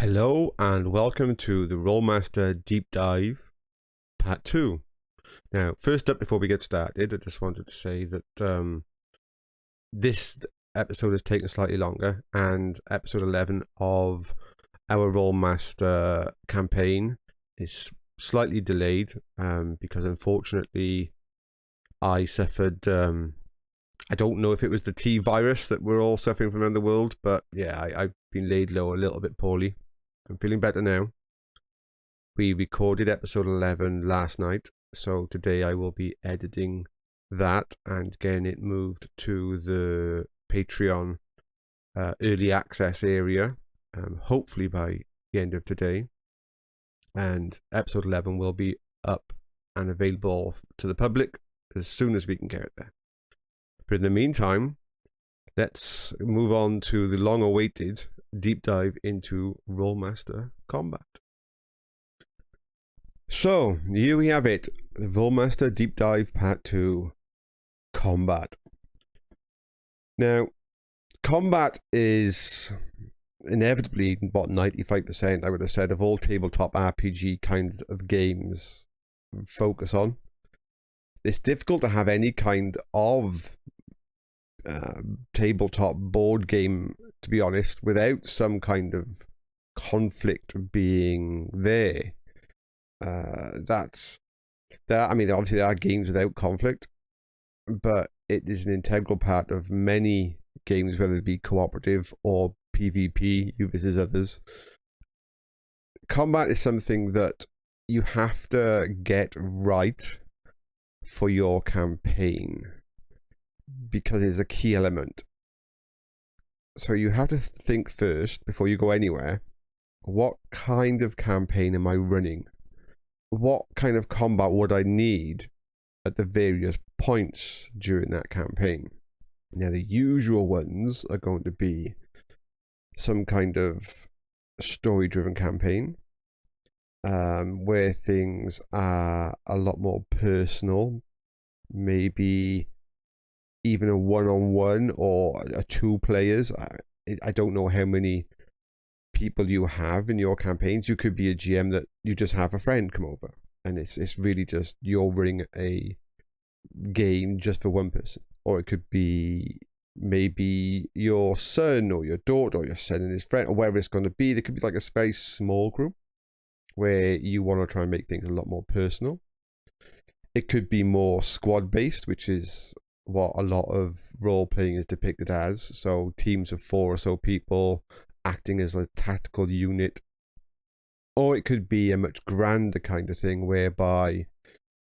Hello and welcome to the Rolemaster Deep Dive Part 2. Now, first up, before we get started, I just wanted to say that this episode has taken slightly longer, and episode 11 of our Rolemaster campaign is slightly delayed because unfortunately I suffered... I don't know if it was the T virus that we're all suffering from around the world, but yeah, I've been laid low a little bit poorly. I'm feeling better now. We recorded episode 11 last night, so today I will be editing that and getting it moved to the Patreon early access area, hopefully by the end of today. And episode 11 will be up and available to the public as soon as we can get it there. But in the meantime, let's move on to the long-awaited deep dive into Rolemaster combat. So, here we have it. The Rolemaster Deep Dive Part 2, Combat. Now, combat is inevitably, what, 95% I would have said of all tabletop RPG kinds of games focus on. It's difficult to have any kind of tabletop board game, to be honest, without some kind of conflict being there. I mean, obviously there are games without conflict, but it is an integral part of many games, whether it be cooperative or PvP, you versus others. Combat is something that you have to get right for your campaign, because it's a key element. So you have to think first, before you go anywhere, what kind of campaign am I running? What kind of combat would I need at the various points during that campaign? Now, the usual ones are going to be some kind of story-driven campaign, where things are a lot more personal, maybe even a one-on-one or a two players. I don't know how many people you have in your campaigns. You could be a GM that you just have a friend come over, and it's really just you're running a game just for one person. Or it could be maybe your son or your daughter or your son and his friend, or wherever it's going to be. There could be like a very small group where you want to try and make things a lot more personal. It could be more squad based, which is what a lot of role playing is depicted as. So teams of 4 or so people acting as a tactical unit. Or it could be a much grander kind of thing, whereby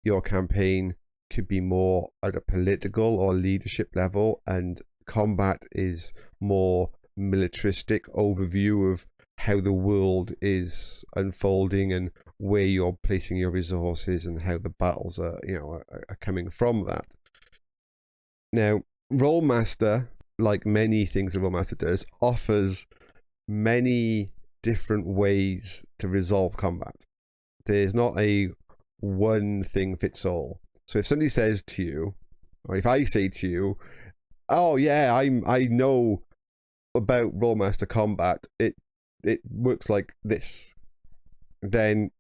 your campaign could be more at a political or leadership level, and combat is more militaristic overview of how the world is unfolding and where you're placing your resources and how the battles are coming from that. Now, Rolemaster, like many things that Rolemaster does, offers many different ways to resolve combat. There's not a one thing fits all. So if somebody says to you, or if I say to you, oh yeah, I know about Rolemaster combat, it works like this, then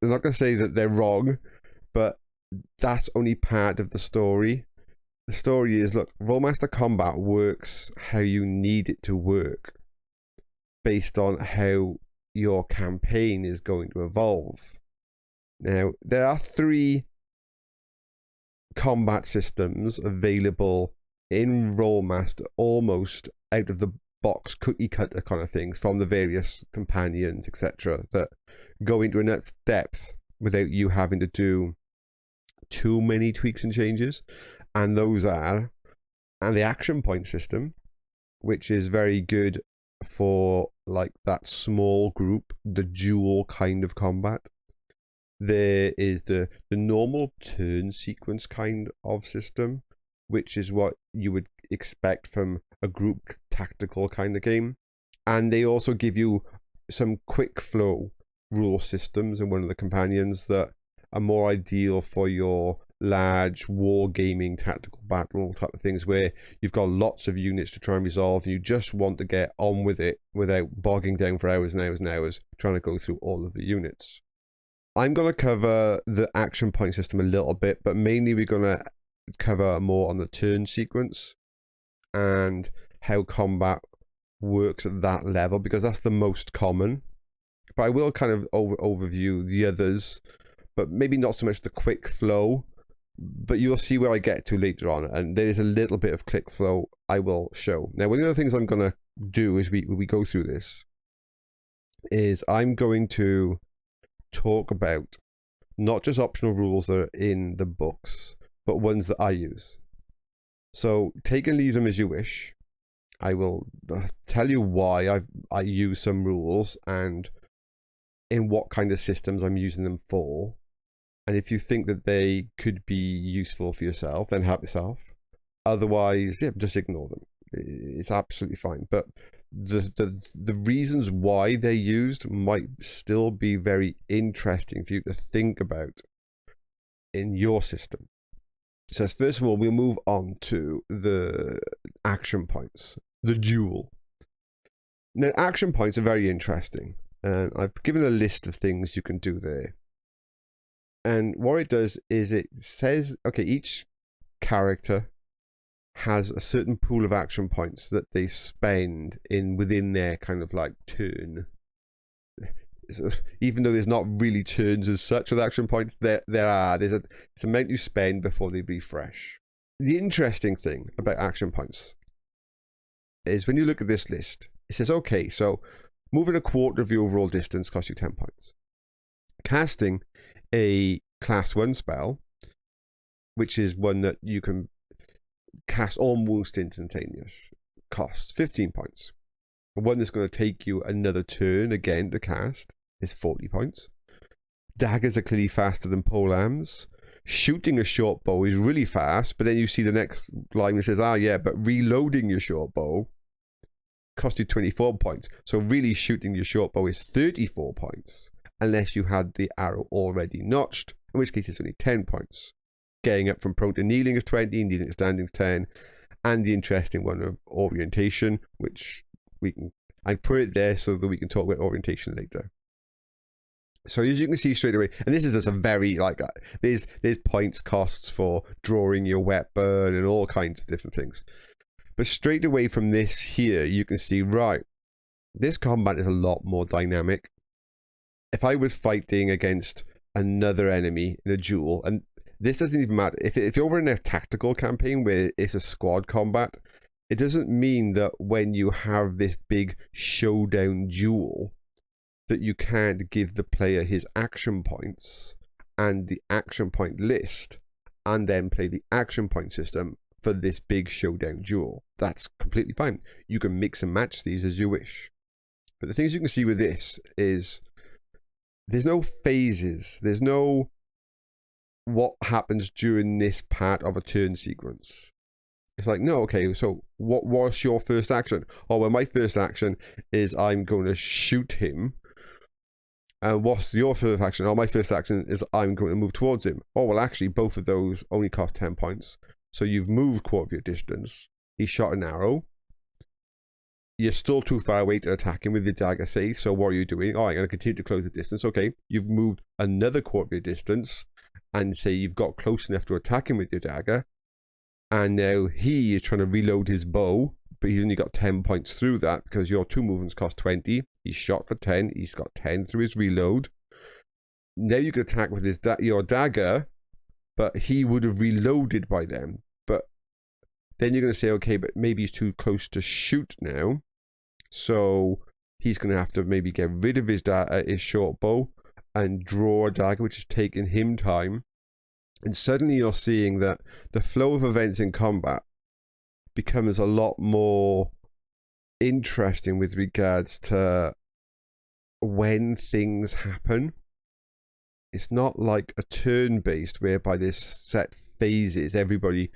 I'm not going to say that they're wrong, but that's only part of the story. The story is, look, Rolemaster combat works how you need it to work, based on how your campaign is going to evolve. Now, there are 3 combat systems available in Rolemaster, almost out of the box cookie cutter kind of things from the various companions, etc., that go into enough depth without you having to do too many tweaks and changes. And those are, and the action point system, which is very good for like that small group, the dual kind of combat. There is the normal turn sequence kind of system, which is what you would expect from a group tactical kind of game. And they also give you some quick flow rule systems in one of the companions that are more ideal for your large wargaming tactical battle type of things where you've got lots of units to try and resolve and you just want to get on with it without bogging down for hours and hours and hours trying to go through all of the units. I'm going to cover the action point system a little bit, but mainly we're going to cover more on the turn sequence and how combat works at that level, because that's the most common. But I will kind of overview the others, but maybe not so much the quick flow, but you'll see where I get to later on, and there is a little bit of quick flow I will show. Now, one of the things I'm going to do as we go through this is I'm going to talk about not just optional rules that are in the books, but ones that I use. So take and leave them as you wish. I will tell you why I use some rules and in what kind of systems I'm using them for. And if you think that they could be useful for yourself, then help yourself. Otherwise, yeah, just ignore them. It's absolutely fine. But the reasons why they're used might still be very interesting for you to think about in your system. So first of all, we'll move on to the action points, the duel. Now, action points are very interesting. And I've given a list of things you can do there. And what it does is it says, okay, each character has a certain pool of action points that they spend within their kind of like turn. So even though there's not really turns as such with action points, there's an amount you spend before they refresh. The interesting thing about action points is when you look at this list, it says, okay, so moving a quarter of the overall distance costs you 10 points. Casting a class 1 spell, which is one that you can cast almost instantaneous, costs 15 points. One that's going to take you another turn again to cast is 40 points. Daggers are clearly faster than polearms. Shooting a short bow is really fast, but then you see the next line that says, but reloading your short bow cost you 24 points. So really shooting your short bow is 34 points, unless you had the arrow already notched, in which case it's only 10 points. Getting up from prone to kneeling is 20, kneeling to standing is 10, and the interesting one of orientation, which I put it there so that we can talk about orientation later. So as you can see straight away, and this is just a very, there's points costs for drawing your weapon and all kinds of different things. But straight away from this here, you can see, right, this combat is a lot more dynamic. If I was fighting against another enemy in a duel, and this doesn't even matter, if you're in a tactical campaign where it's a squad combat, it doesn't mean that when you have this big showdown duel that you can't give the player his action points and the action point list and then play the action point system for this big showdown duel. That's completely fine. You can mix and match these as you wish. But the things you can see with this is there's no phases. There's no what happens during this part of a turn sequence. It's like, no, okay, so what's your first action? Oh, well, my first action is I'm going to shoot him. And what's your first action? Oh, my first action is I'm going to move towards him. Oh, well, actually, both of those only cost 10 points. So you've moved quarter of your distance. He shot an arrow. You're still too far away to attack him with the dagger, say. So what are you doing? Oh, I'm going to continue to close the distance. Okay, you've moved another quarter of your distance. And say you've got close enough to attack him with your dagger. And now he is trying to reload his bow. But he's only got 10 points through that because your 2 movements cost 20. He's shot for 10. He's got 10 through his reload. Now you can attack with his your dagger, but he would have reloaded by then. But then you're going to say, okay, but maybe he's too close to shoot now. So he's going to have to maybe get rid of his short bow and draw a dagger, which is taking him time. And suddenly you're seeing that the flow of events in combat becomes a lot more interesting with regards to when things happen. It's not like a turn-based whereby there's set phases. Everybody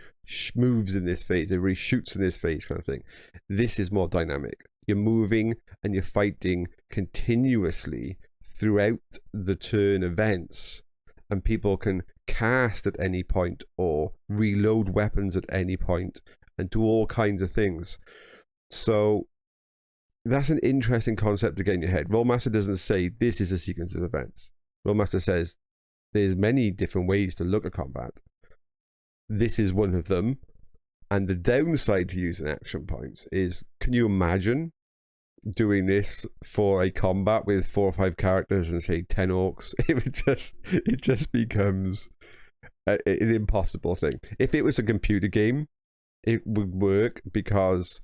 moves in this phase, everybody shoots in this phase kind of thing. This is more dynamic. You're moving and you're fighting continuously throughout the turn events, and people can cast at any point or reload weapons at any point and do all kinds of things. So that's an interesting concept to get in your head. Rolemaster doesn't say this is a sequence of events. Rolemaster says there's many different ways to look at combat. This is one of them. And the downside to using action points is, can you imagine doing this for a combat with 4 or 5 characters and say 10 orcs? It just becomes an impossible thing. If it was a computer game, it would work, because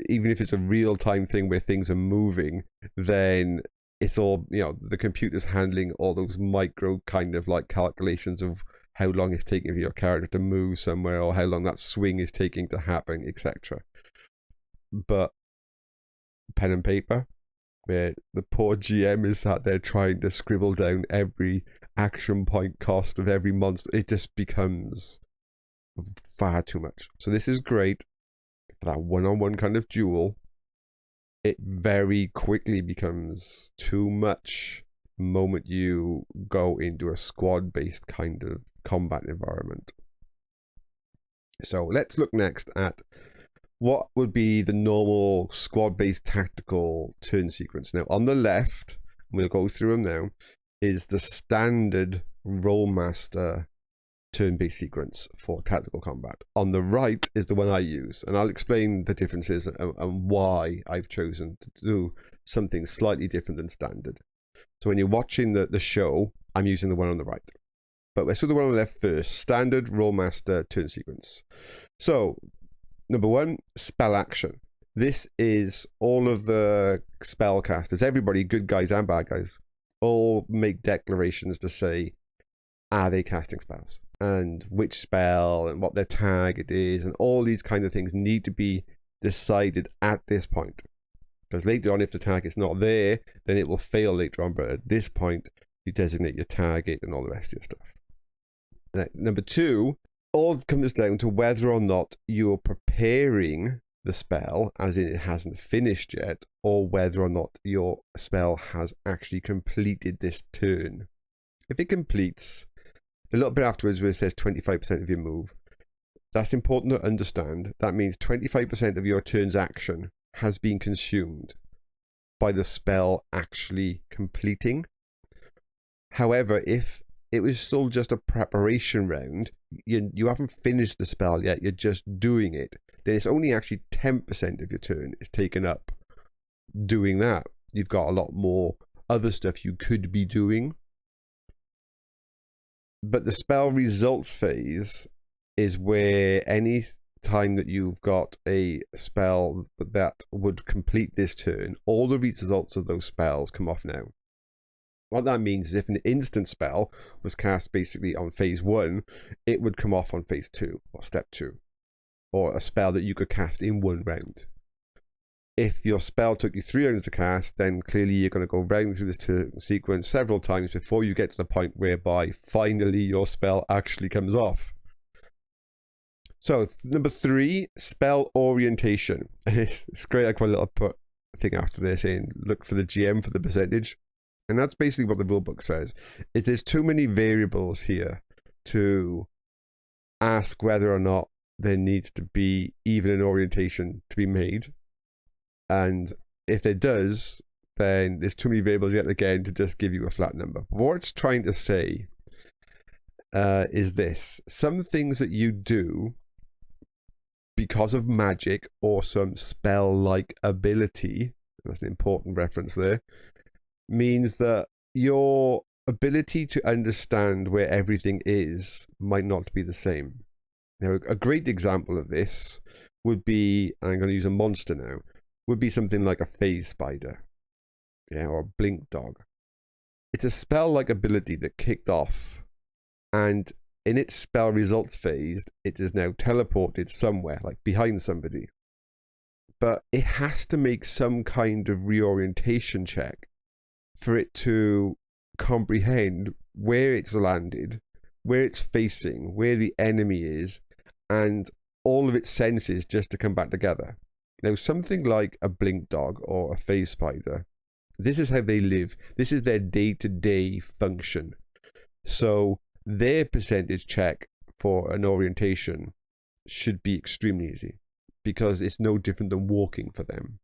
even if it's a real-time thing where things are moving, then it's all, the computer's handling all those micro kind of like calculations of how long it's taking for your character to move somewhere, or how long that swing is taking to happen, etc. But pen and paper, where the poor GM is sat there trying to scribble down every action point cost of every monster, it just becomes far too much. So this is great for that one-on-one kind of duel. It very quickly becomes too much the moment you go into a squad-based kind of combat environment. So let's look next at what would be the normal squad-based tactical turn sequence. Now, on the left, we'll go through them now, is the standard Rolemaster turn-based sequence for tactical combat. On the right is the one I use, and I'll explain the differences and why I've chosen to do something slightly different than standard. So when you're watching the show, I'm using the one on the right. But let's do the one on the left first. Standard Rolemaster turn sequence. So, number 1, spell action. This is all of the spellcasters, everybody, good guys and bad guys, all make declarations to say, are they casting spells? And which spell, and what their target is, and all these kind of things need to be decided at this point. Because later on, if the target's not there, then it will fail later on. But at this point, you designate your target and all the rest of your stuff. Number 2, all comes down to whether or not you're preparing the spell, as in it hasn't finished yet, or whether or not your spell has actually completed this turn. If it completes a little bit afterwards, where it says 25% of your move, that's important to understand. That means 25% of your turn's action has been consumed by the spell actually completing. However, if it was still just a preparation round, you haven't finished the spell yet, you're just doing it, then it's only actually 10% of your turn is taken up doing that. You've got a lot more other stuff you could be doing. But the spell results phase is where any time that you've got a spell that would complete this turn, all the results of those spells come off now. What that means is if an instant spell was cast basically on phase 1, it would come off on phase 2 or step 2, or a spell that you could cast in 1 round. If your spell took you 3 rounds to cast, then clearly you're going to go round through this turn sequence several times before you get to the point whereby finally your spell actually comes off. So number 3, spell orientation. It's great. I put a little thing after this saying look for the GM for the percentage. And that's basically what the rulebook says, is there's too many variables here to ask whether or not there needs to be even an orientation to be made. And if there does, then there's too many variables yet again to just give you a flat number. What it's trying to say is this. Some things that you do because of magic or some spell-like ability, that's an important reference there, means that your ability to understand where everything is might not be the same. Now, a great example of this would be, I'm going to use a monster now, would be something like a phase spider, or a blink dog. It's a spell-like ability that kicked off, and in its spell results phase, it is now teleported somewhere, like behind somebody. But it has to make some kind of reorientation check for it to comprehend where it's landed, where it's facing, where the enemy is, and all of its senses just to come back together. Now, something like a blink dog or a phase spider, this is how they live. This is their day-to-day function. So their percentage check for an orientation should be extremely easy, because it's no different than walking for them.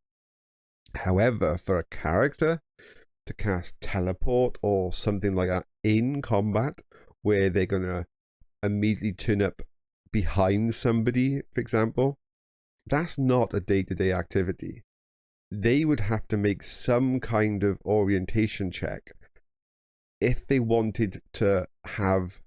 However, for a character to cast teleport or something like that in combat, where they're going to immediately turn up behind somebody, for example, that's not a day-to-day activity. They would have to make some kind of orientation check if they wanted to have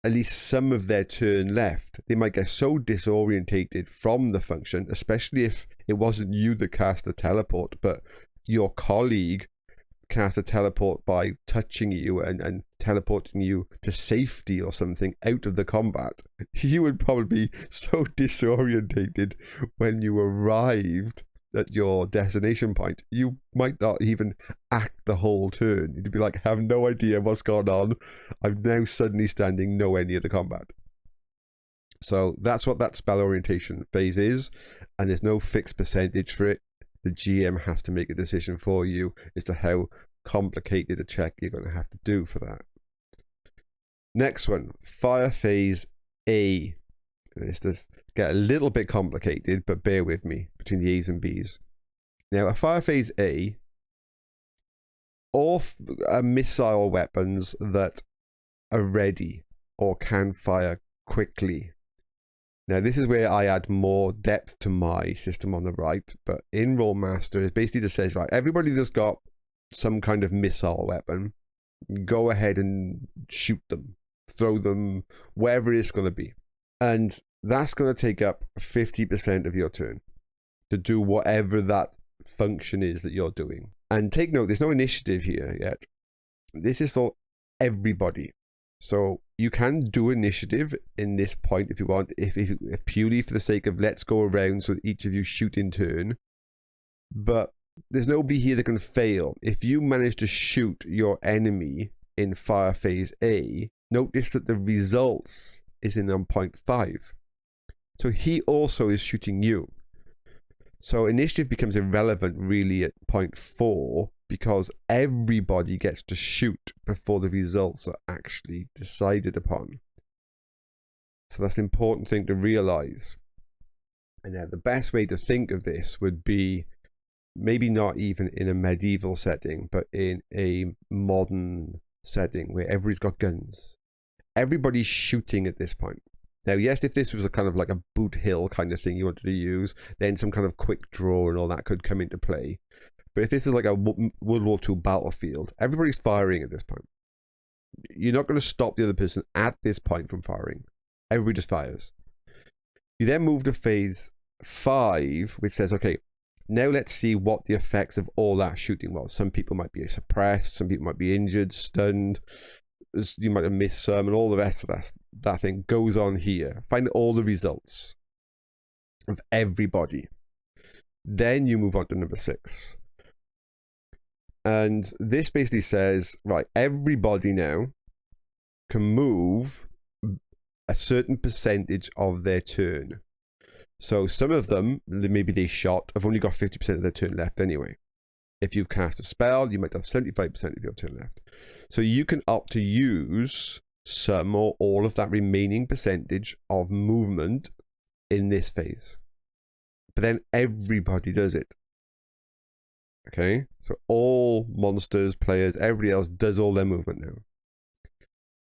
at least some of their turn left. They might get so disorientated from the function, especially if it wasn't you that cast the teleport, but your colleague cast a teleport by touching you and teleporting you to safety or something out of the combat. You would probably be so disorientated when you arrived at your destination point, you might not even act the whole turn. You'd be like, I have no idea what's going on. I'm now suddenly standing nowhere near the combat. So that's what that spell orientation phase is, and there's no fixed percentage for it. The GM has to make a decision for you as to how complicated a check you're going to have to do for that. Next one, Fire Phase A. This does get a little bit complicated, but bear with me between the A's and B's. Now, a Fire Phase A, all missile weapons that are ready or can fire quickly. Now, this is where I add more depth to my system on the right, but in Rolemaster, it basically just says, right, everybody that's got some kind of missile weapon, go ahead and shoot them, throw them, wherever it's going to be. And that's going to take up 50% of your turn to do whatever that function is that you're doing. And take note, there's no initiative here yet. This is for everybody. So you can do initiative in this point if you want, if purely for the sake of let's go around so that each of you shoot in turn. But there's nobody here that can fail. If you manage to shoot your enemy in Fire Phase A, notice that the results is in on 0.5. So he also is shooting you. So initiative becomes irrelevant really at 0.4 because everybody gets to shoot before the results are actually decided upon. So that's an important thing to realize. And now the best way to think of this would be maybe not even in a medieval setting, but in a modern setting where everybody's got guns. Everybody's shooting at this point. Now, yes, if this was a kind of like a boot hill kind of thing you wanted to use, then some kind of quick draw and all that could come into play. But if this is like a World War II battlefield, everybody's firing at this point. You're not going to stop the other person at this point from firing. Everybody just fires. You then move to Phase 5, which says, okay, now let's see what the effects of all that shooting was. Some people might be suppressed, some people might be injured, stunned, you might have missed some, and all the rest of that thing goes on here. Find all the results of everybody. Then you move on to number 6. And this basically says, right, everybody now can move a certain percentage of their turn. So some of them, maybe they shot, have only got 50% of their turn left anyway. If you've cast a spell, you might have 75% of your turn left. So you can opt to use some or all of that remaining percentage of movement in this phase. But then everybody does it. Okay? So all monsters, players, everybody else does all their movement now.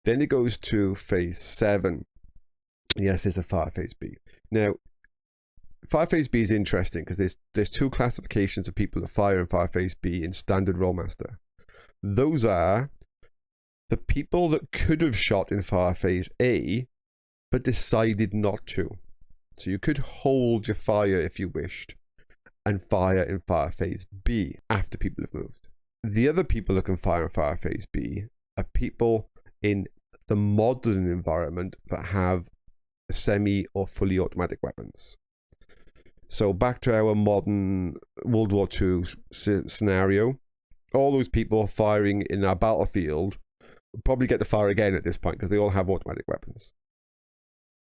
Then it goes to Phase 7. Yes, there's a Fire Phase B. Now, Fire Phase B is interesting because there's 2 classifications of people that fire in Fire Phase B in standard Rolemaster. Those are the people that could have shot in Fire Phase A, but decided not to. So you could hold your fire if you wished, and fire in Fire Phase B after people have moved. The other people that can fire in Fire Phase B are people in the modern environment that have semi or fully automatic weapons. So back to our modern World War II scenario, all those people firing in our battlefield will probably get to fire again at this point because they all have automatic weapons.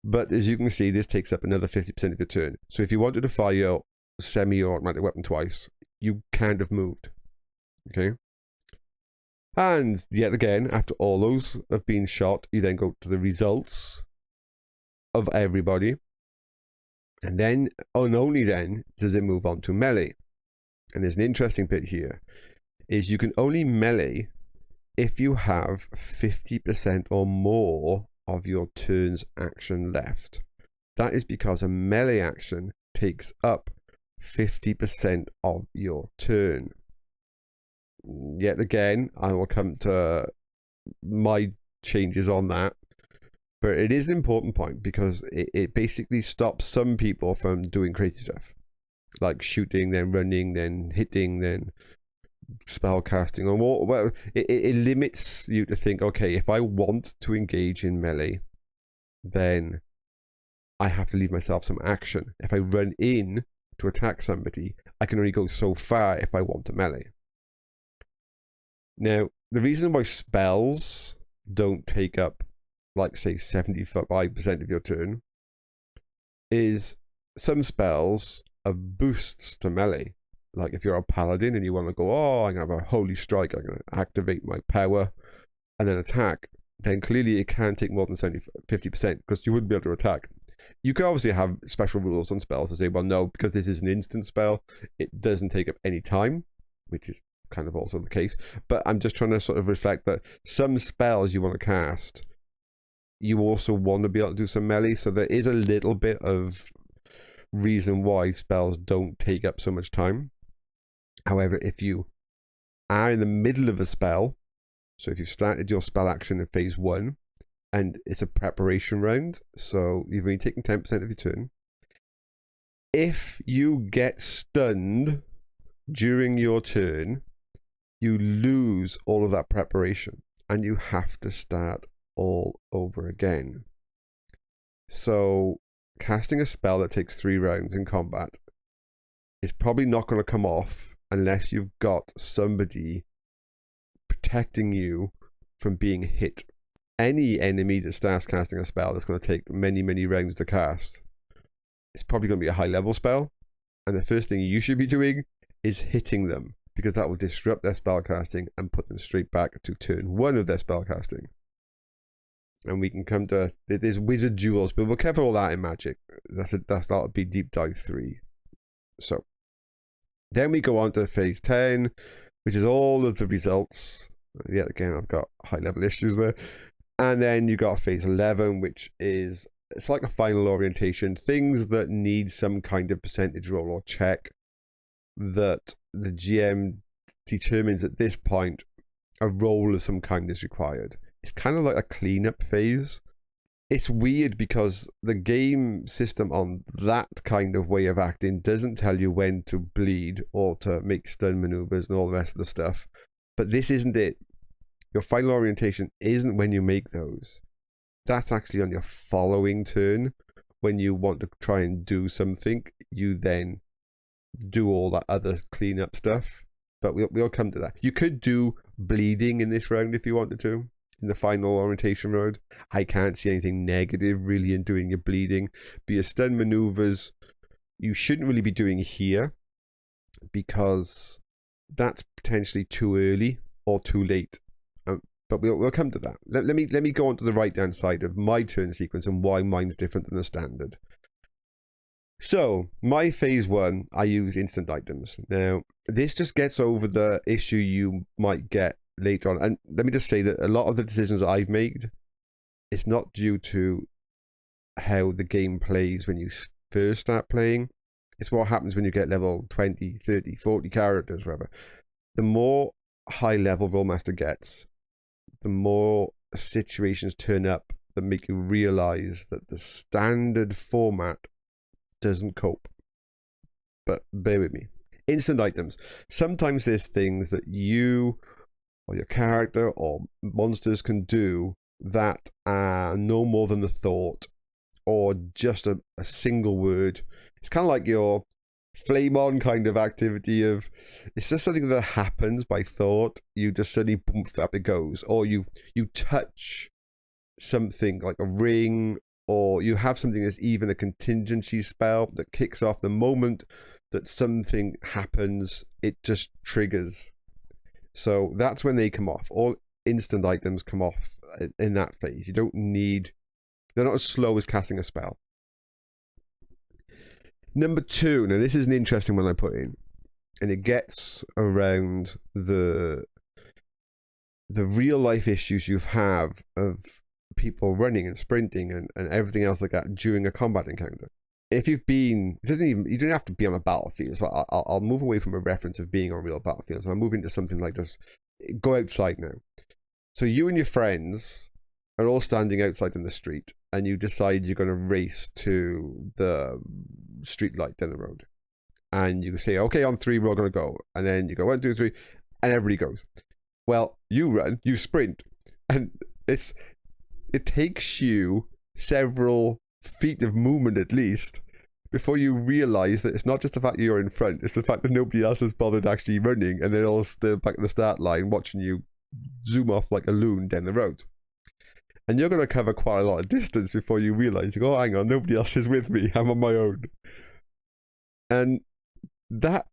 But as you can see, this takes up another 50% of your turn. So if you wanted to fire your semi or automatic weapon twice, you can't have moved. Okay? And yet again, after all those have been shot, you then go to the results of everybody. And then, and only then, does it move on to melee. And there's an interesting bit here, is you can only melee if you have 50% or more of your turn's action left. That is because a melee action takes up 50% of your turn. Yet again, I will come to my changes on that. But it is an important point because it basically stops some people from doing crazy stuff. Like shooting, then running, then hitting, then spell casting. Or more. Well, it limits you to think, okay, if I want to engage in melee, then I have to leave myself some action. If I run in to attack somebody, I can only go so far if I want to melee. Now, the reason why spells don't take up, like, say, 75% of your turn is some spells are boosts to melee. Like, if you're a paladin and you want to go, oh, I'm going to have a holy strike, I'm going to activate my power and then attack, then clearly it can take more than 50% because you wouldn't be able to attack. You could obviously have special rules on spells to say, well, no, because this is an instant spell, it doesn't take up any time, which is kind of also the case. But I'm just trying to sort of reflect that some spells you want to cast, you also want to be able to do some melee. So there is a little bit of reason why spells don't take up so much time. However, if you are in the middle of a spell, so if you've started your spell action in phase 1, and it's a preparation round, so you've only taken 10% of your turn, if you get stunned during your turn, you lose all of that preparation, and you have to start all over again. So casting a spell that takes 3 rounds in combat is probably not going to come off unless you've got somebody protecting you from being hit. Any enemy that starts casting a spell that's going to take many, many rounds to cast, it's probably going to be a high-level spell, and the first thing you should be doing is hitting them, because that will disrupt their spellcasting and put them straight back to turn 1 of their spellcasting. And we can come to, there's wizard duels, but we'll cover all that in Magic. That'll be deep dive 3. So then we go on to phase 10, which is all of the results. Yet again, I've got high level issues there. And then you got phase 11, which is, it's like a final orientation, things that need some kind of percentage roll or check that the GM determines at this point a roll of some kind is required. It's kind of like a cleanup phase. It's weird because the game system on that kind of way of acting doesn't tell you when to bleed or to make stun maneuvers and all the rest of the stuff. But this isn't it. Your final orientation isn't when you make those. That's actually on your following turn. When you want to try and do something, you then do all that other cleanup stuff. But we'll come to that. You could do bleeding in this round if you wanted to, in the final orientation round. I can't see anything negative really in doing your bleeding. But your stun maneuvers, you shouldn't really be doing here, because that's potentially too early or too late. But we'll come to that. Let me go on to the right-hand side of my turn sequence and why mine's different than the standard. So, my phase 1, I use instant items. Now, this just gets over the issue you might get later on. And let me just say that a lot of the decisions I've made, it's not due to how the game plays when you first start playing. It's what happens when you get level 20, 30, 40 characters, whatever. The more high-level Rolemaster gets, the more situations turn up that make you realize that the standard format doesn't cope. But bear with me. Instant items. Sometimes there's things that you or your character or monsters can do that are no more than a thought or just a single word. It's kind of like your flame on kind of activity of, it's just something that happens by thought. You just suddenly boom, up it goes, or you touch something like a ring, or you have something that's even a contingency spell that kicks off the moment that something happens. It just triggers. So that's when they come off. All instant items come off in that phase. You don't need... They're not as slow as casting a spell. Number 2, now this is an interesting one I put in, and it gets around the real life issues you have of people running and sprinting and everything else like that during a combat encounter. If you've been, you don't have to be on a battlefield. So I'll move away from a reference of being on real battlefields, and I'll move into something like this. Go outside now. So you and your friends are all standing outside in the street, and you decide you're going to race to the street light down the road. And you say, okay, on 3, we're all going to go. And then you go 1, 2, 3, and everybody goes. Well, you run, you sprint, and it takes you several feet of movement at least before you realize that it's not just the fact that you're in front, it's the fact that nobody else has bothered actually running, and they're all still back at the start line watching you zoom off like a loon down the road. And you're going to cover quite a lot of distance before you realize, oh, hang on, nobody else is with me, I'm on my own. And that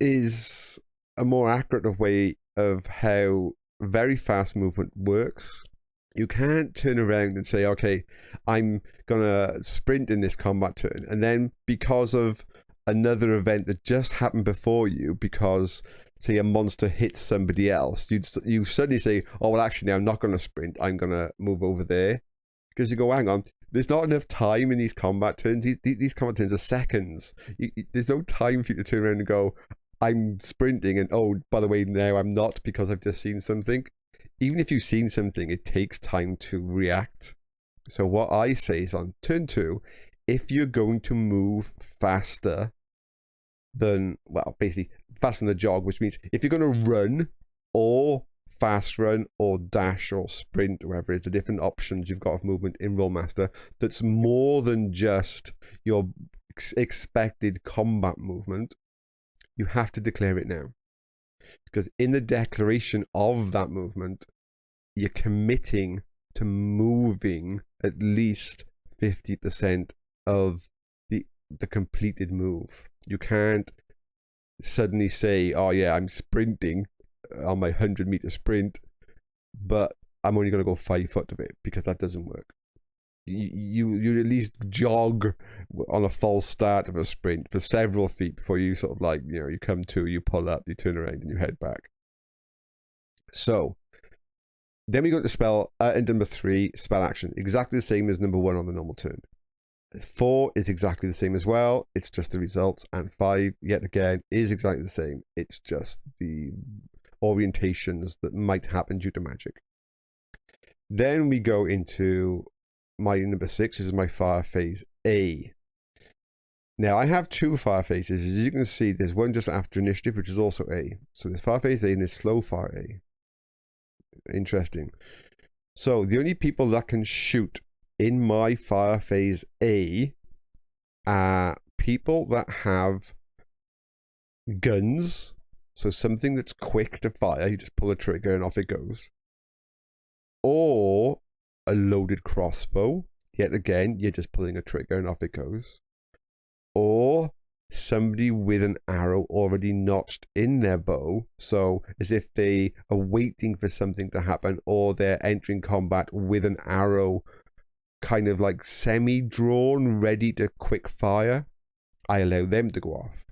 is a more accurate way of how very fast movement works. You can't turn around and say, okay, I'm going to sprint in this combat turn, and then because of another event that just happened before you, because, say, a monster hits somebody else, you suddenly say, oh, well, actually, I'm not going to sprint, I'm going to move over there. Because you go, hang on, there's not enough time in these combat turns. These combat turns are seconds. There's no time for you to turn around and go, I'm sprinting, and oh, by the way, now I'm not because I've just seen something. Even if you've seen something, it takes time to react. So what I say is on turn 2, if you're going to move faster than, well, basically faster than a jog, which means if you're going to run or fast run or dash or sprint, or whatever it is, the different options you've got of movement in Rolemaster, that's more than just your expected combat movement, you have to declare it now. Because in the declaration of that movement, you're committing to moving at least 50% of the completed move. You can't suddenly say, oh yeah, I'm sprinting on my 100-meter sprint, but I'm only going to go 5 foot of it, because that doesn't work. You at least jog on a false start of a sprint for several feet before you sort of like, you come to, you pull up, you turn around, and you head back. So then we go to spell, and number 3, spell action. Exactly the same as number 1 on the normal turn. 4 is exactly the same as well. It's just the results. And 5, yet again, is exactly the same. It's just the orientations that might happen due to magic. Then we go into my number 6, is my fire phase A. Now, I have 2 fire phases. As you can see, there's one just after initiative, which is also A. So there's fire phase A and there's slow fire A. Interesting. So the only people that can shoot in my fire phase A are people that have guns. So something that's quick to fire. You just pull a trigger and off it goes. Or a loaded crossbow. Yet again, you're just pulling a trigger and off it goes. Or somebody with an arrow already notched in their bow, so as if they are waiting for something to happen, or they're entering combat with an arrow kind of like semi-drawn, ready to quick fire. I allow them to go off.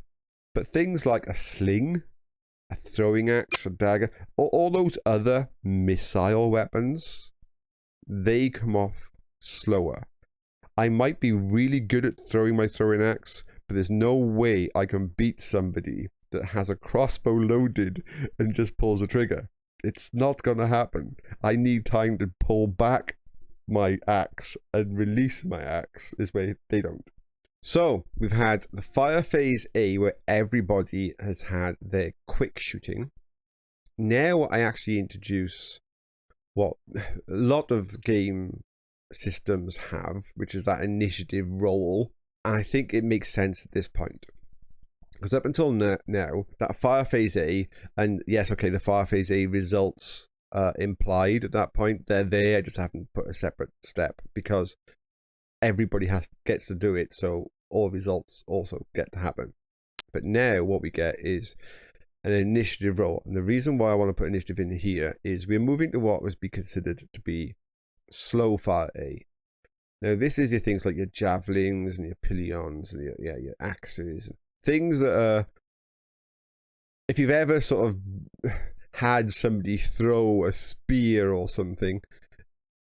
But things like a sling, a throwing axe, a dagger, or all those other missile weapons, they come off slower. I might be really good at throwing my throwing axe, but there's no way I can beat somebody that has a crossbow loaded and just pulls a trigger. It's not going to happen. I need time to pull back my axe and release my axe, is where they don't. So we've had the fire phase A, where everybody has had their quick shooting. Now I actually introduce what a lot of game systems have, which is that initiative roll. And I think it makes sense at this point, because up until now, that fire phase A, and yes, okay, the fire phase A results implied at that point, they're there. I just haven't put a separate step because everybody gets to do it, so all results also get to happen. But now what we get is an initiative roll. And the reason why I want to put initiative in here is we're moving to what was be considered to be slow fire A. Now, this is your things like your javelins and your pillions and your axes, things that are, if you've ever sort of had somebody throw a spear or something,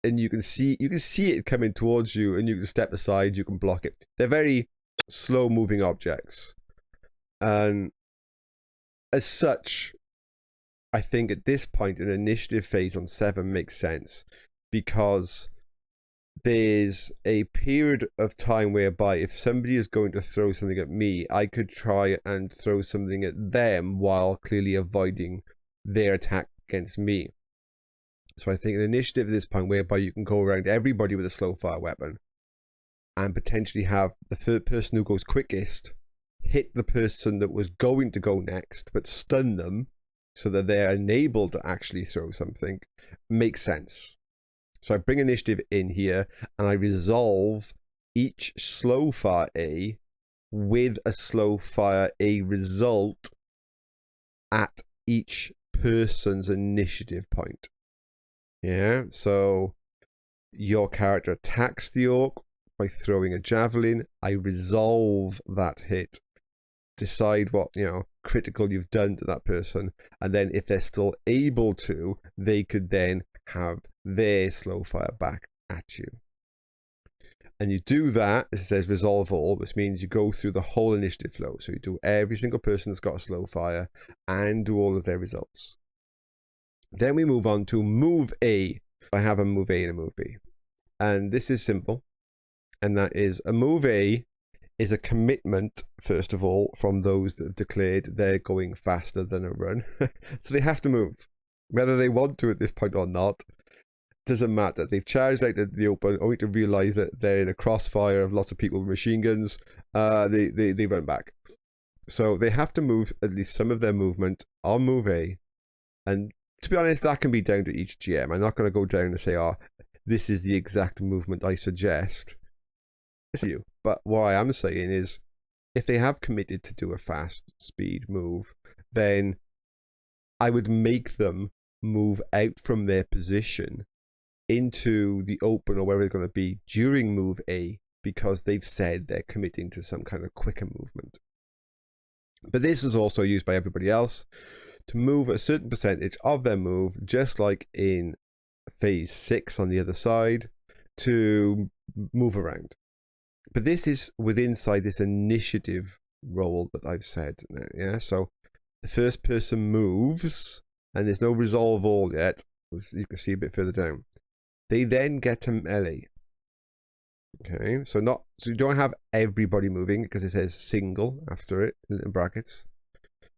and you can see it coming towards you, and you can step aside, you can block it. They're very slow moving objects, and as such, I think at this point an initiative phase on 7 makes sense, because there's a period of time whereby if somebody is going to throw something at me, I could try and throw something at them while clearly avoiding their attack against me. So I think an initiative at this point whereby you can go around everybody with a slow fire weapon and potentially have the third person who goes quickest hit the person that was going to go next, but stun them so that they're enabled to actually throw something, makes sense. So I bring initiative in here, and I resolve each slow fire A with a slow fire A result at each person's initiative point. Yeah, so your character attacks the orc by throwing a javelin. I resolve that hit, decide what, critical you've done to that person, and then if they're still able to, they could then have their slow fire back at you. And you do that, as it says, resolve all, which means you go through the whole initiative flow. So you do every single person that's got a slow fire and do all of their results. Then we move on to move A. I have a move A and a move B. And this is simple. And that is, a move A is a commitment, first of all, from those that have declared they're going faster than a run. So they have to move. Whether they want to at this point or not, doesn't matter. They've charged out the open, only to realise that they're in a crossfire of lots of people with machine guns. They run back. So they have to move at least some of their movement on move A. And to be honest, that can be down to each GM. I'm not going to go down and say, this is the exact movement I suggest. It's you. But what I am saying is, if they have committed to do a fast speed move, then I would make them move out from their position into the open or wherever they're going to be during move A, because they've said they're committing to some kind of quicker movement. But this is also used by everybody else to move a certain percentage of their move, just like in phase 6 on the other side, to move around. But this is inside this initiative roll that I've said. Yeah, so the first person moves, and there's no resolve all yet, as you can see a bit further down. They then get to melee. Okay, so you don't have everybody moving because it says single after it in brackets.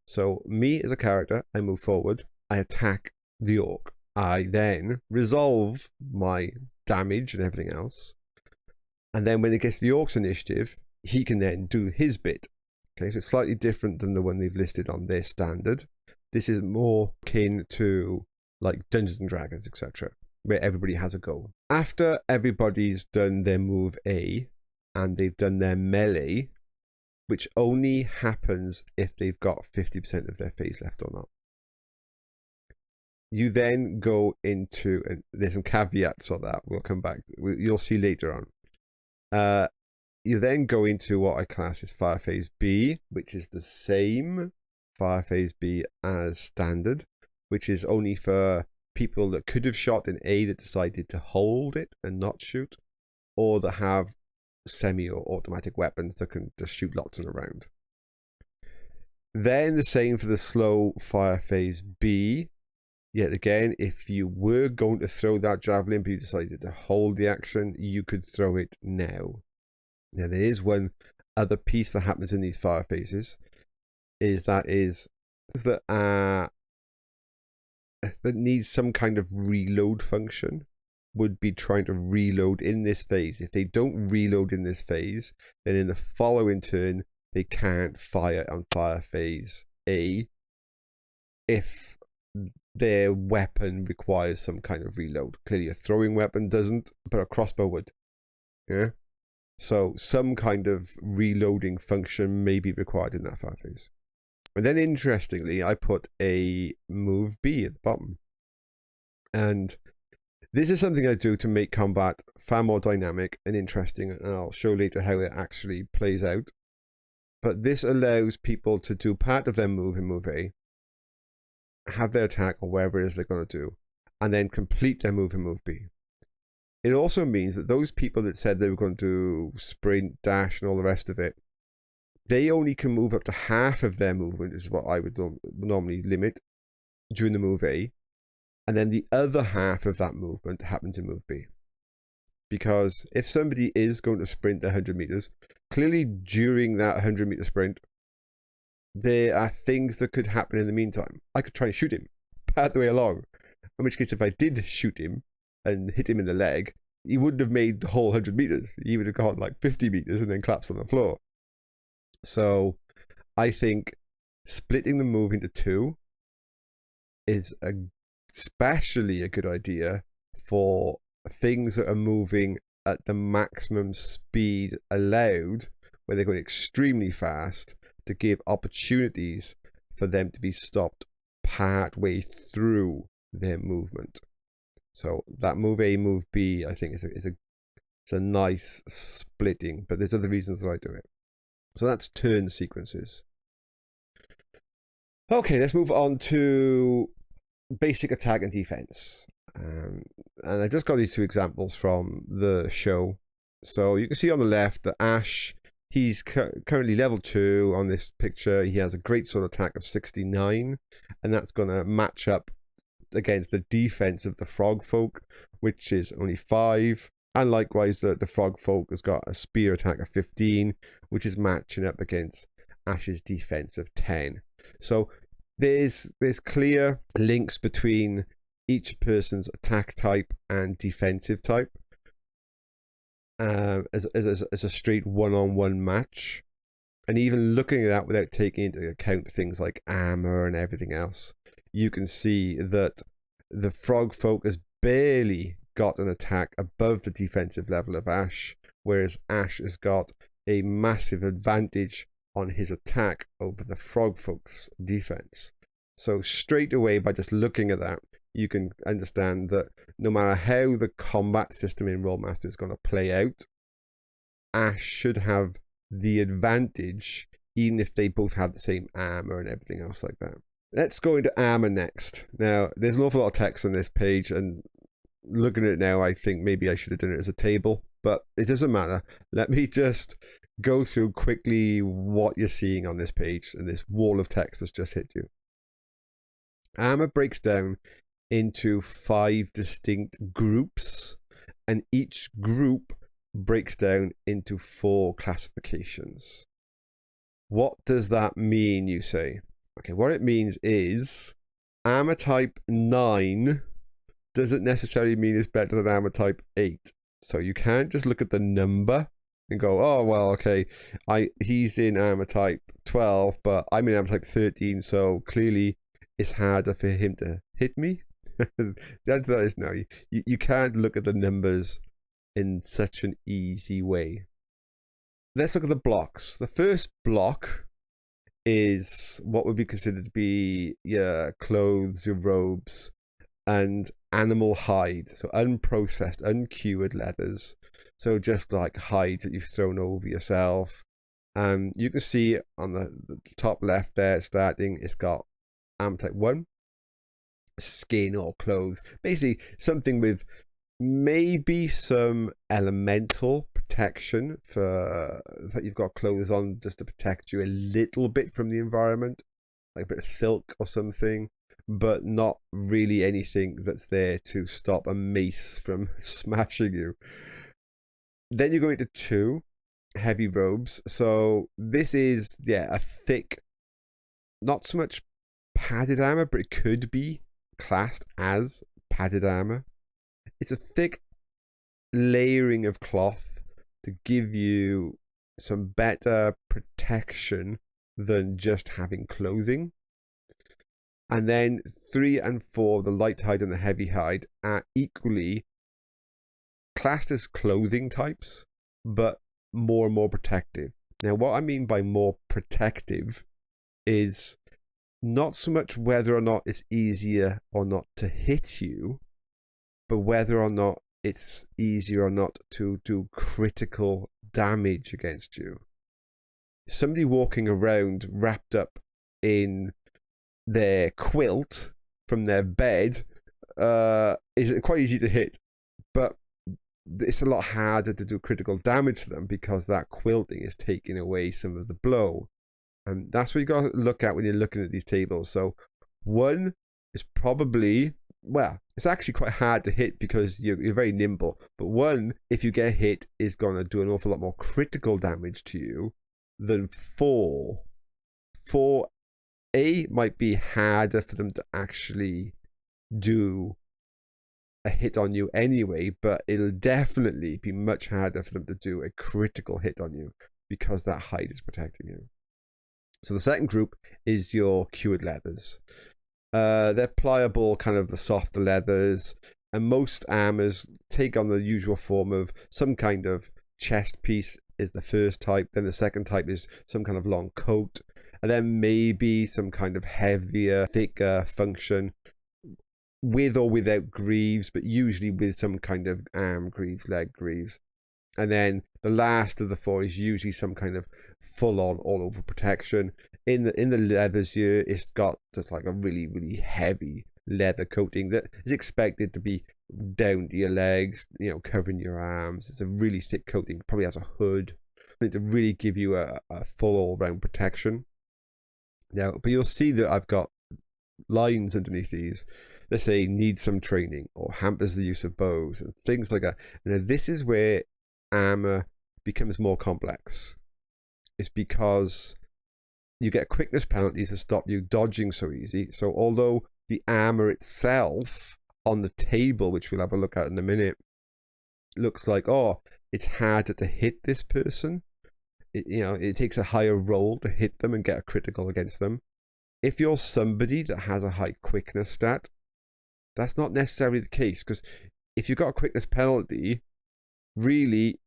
So me as a character, I move forward, I attack the orc. I then resolve my damage and everything else. And then when it gets the orc's initiative, he can then do his bit. Okay, so it's slightly different than the one they've listed on their standard. This is more akin to like Dungeons and Dragons, etc., where everybody has a go. After everybody's done their move A and they've done their melee, which only happens if they've got 50% of their phase left or not, you then go into, and there's some caveats on that, we'll come back to, you'll see later on. You then go into what I class as Fire Phase B, which is the same Fire Phase B as standard, which is only for people that could have shot in A that decided to hold it and not shoot, or that have semi or automatic weapons that can just shoot lots in a round. Then the same for the slow Fire Phase B. Yet again, if you were going to throw that javelin but you decided to hold the action, you could throw it now. Now there is one other piece that happens in these fire phases, that needs some kind of reload function, would be trying to reload in this phase. If they don't reload in this phase, then in the following turn they can't fire on Fire Phase A if their weapon requires some kind of reload. Clearly a throwing weapon doesn't, but a crossbow would. Yeah, so some kind of reloading function may be required in that fire phase. And then interestingly, I put a move B at the bottom. And this is something I do to make combat far more dynamic and interesting, and I'll show later how it actually plays out. But this allows people to do part of their move in move A, have their attack or whatever it is they're going to do, and then complete their move in move B. It also means that those people that said they were going to do sprint, dash, and all the rest of it, they only can move up to half of their movement, is what I would normally limit during the move A. And then the other half of that movement happens in move B. Because if somebody is going to sprint 100 meters, clearly during that 100-meter sprint, there are things that could happen in the meantime. I could try and shoot him part the way along. In which case, if I did shoot him and hit him in the leg, he wouldn't have made the whole 100 meters. He would have gone like 50 meters and then collapsed on the floor. So I think splitting the move into two is especially a good idea for things that are moving at the maximum speed allowed, where they're going extremely fast, to give opportunities for them to be stopped part way through their movement. So that move A, move B, I think is a nice splitting, but there's other reasons that I do it. So that's turn sequences. Okay, let's move on to basic attack and defense. And I just got these two examples from the show. So you can see on the left that Ash, he's currently level 2 on this picture. He has a great sword attack of 69, and that's going to match up against the defense of the frog folk, which is only 5. And likewise, the frog folk has got a spear attack of 15, which is matching up against Ash's defense of 10. So there's clear links between each person's attack type and defensive type as a straight one-on-one match. And even looking at that without taking into account things like armor and everything else, you can see that the frog folk has barely got an attack above the defensive level of Ash, whereas Ash has got a massive advantage on his attack over the frog folk's defense. So straight away, by just looking at that, you can understand that no matter how the combat system in Rolemaster is going to play out, Ash should have the advantage, even if they both have the same armor and everything else like that. Let's go into armor next. Now, there's an awful lot of text on this page, and looking at it now, I think maybe I should have done it as a table, but it doesn't matter. Let me just go through quickly what you're seeing on this page and this wall of text that's just hit you. Armor breaks down into 5 distinct groups, and each group breaks down into 4 classifications. What does that mean, you say? Okay, what it means is armor type 9 doesn't necessarily mean it's better than armor type 8. So you can't just look at the number and go, oh, well, okay, he's in armor type 12, but I'm in armor type 13, so clearly it's harder for him to hit me. That is no. You can't look at the numbers in such an easy way. Let's look at the blocks. The first block is what would be considered to be your clothes, your robes, and animal hide. So unprocessed, uncured leathers. So just like hides that you've thrown over yourself. You can see on the top left there, starting, it's got armor type 1, skin or clothes. Basically something with maybe some elemental protection, for that you've got clothes on just to protect you a little bit from the environment, like a bit of silk or something, but not really anything that's there to stop a mace from smashing you. Then you go into 2 heavy robes. So this is, a thick, not so much padded armor, but it could be classed as padded armor. It's a thick layering of cloth to give you some better protection than just having clothing. And then 3 and 4, the light hide and the heavy hide, are equally classed as clothing types, but more and more protective. Now, what I mean by more protective is not so much whether or not it's easier or not to hit you, but whether or not it's easier or not to do critical damage against you. Somebody walking around wrapped up in their quilt from their bed is quite easy to hit, but it's a lot harder to do critical damage to them because that quilting is taking away some of the blow. And that's what you got to look at when you're looking at these tables. So one is probably, well, it's actually quite hard to hit because you're very nimble. But one, if you get hit, is going to do an awful lot more critical damage to you than 4. 4A might be harder for them to actually do a hit on you anyway, but it'll definitely be much harder for them to do a critical hit on you because that hide is protecting you. So the second group is your cured leathers. They're pliable, kind of the softer leathers, and most armors take on the usual form of some kind of chest piece is the first type, then the second type is some kind of long coat, and then maybe some kind of heavier, thicker function with or without greaves, but usually with some kind of arm greaves, leg greaves. And then the last of the 4 is usually some kind of full-on all-over protection. In the leathers here, it's got just like a really, really heavy leather coating that is expected to be down to your legs, covering your arms. It's a really thick coating, probably has a hood, to really give you a full all-round protection. Now, but you'll see that I've got lines underneath these that say needs some training or hampers the use of bows and things like that. Now, this is where armor becomes more complex. It's because you get quickness penalties to stop you dodging so easy. So although the armor itself on the table, which we'll have a look at in a minute, looks like, oh, it's harder to hit this person. It takes a higher roll to hit them and get a critical against them. If you're somebody that has a high quickness stat, that's not necessarily the case, because if you've got a quickness penalty, really,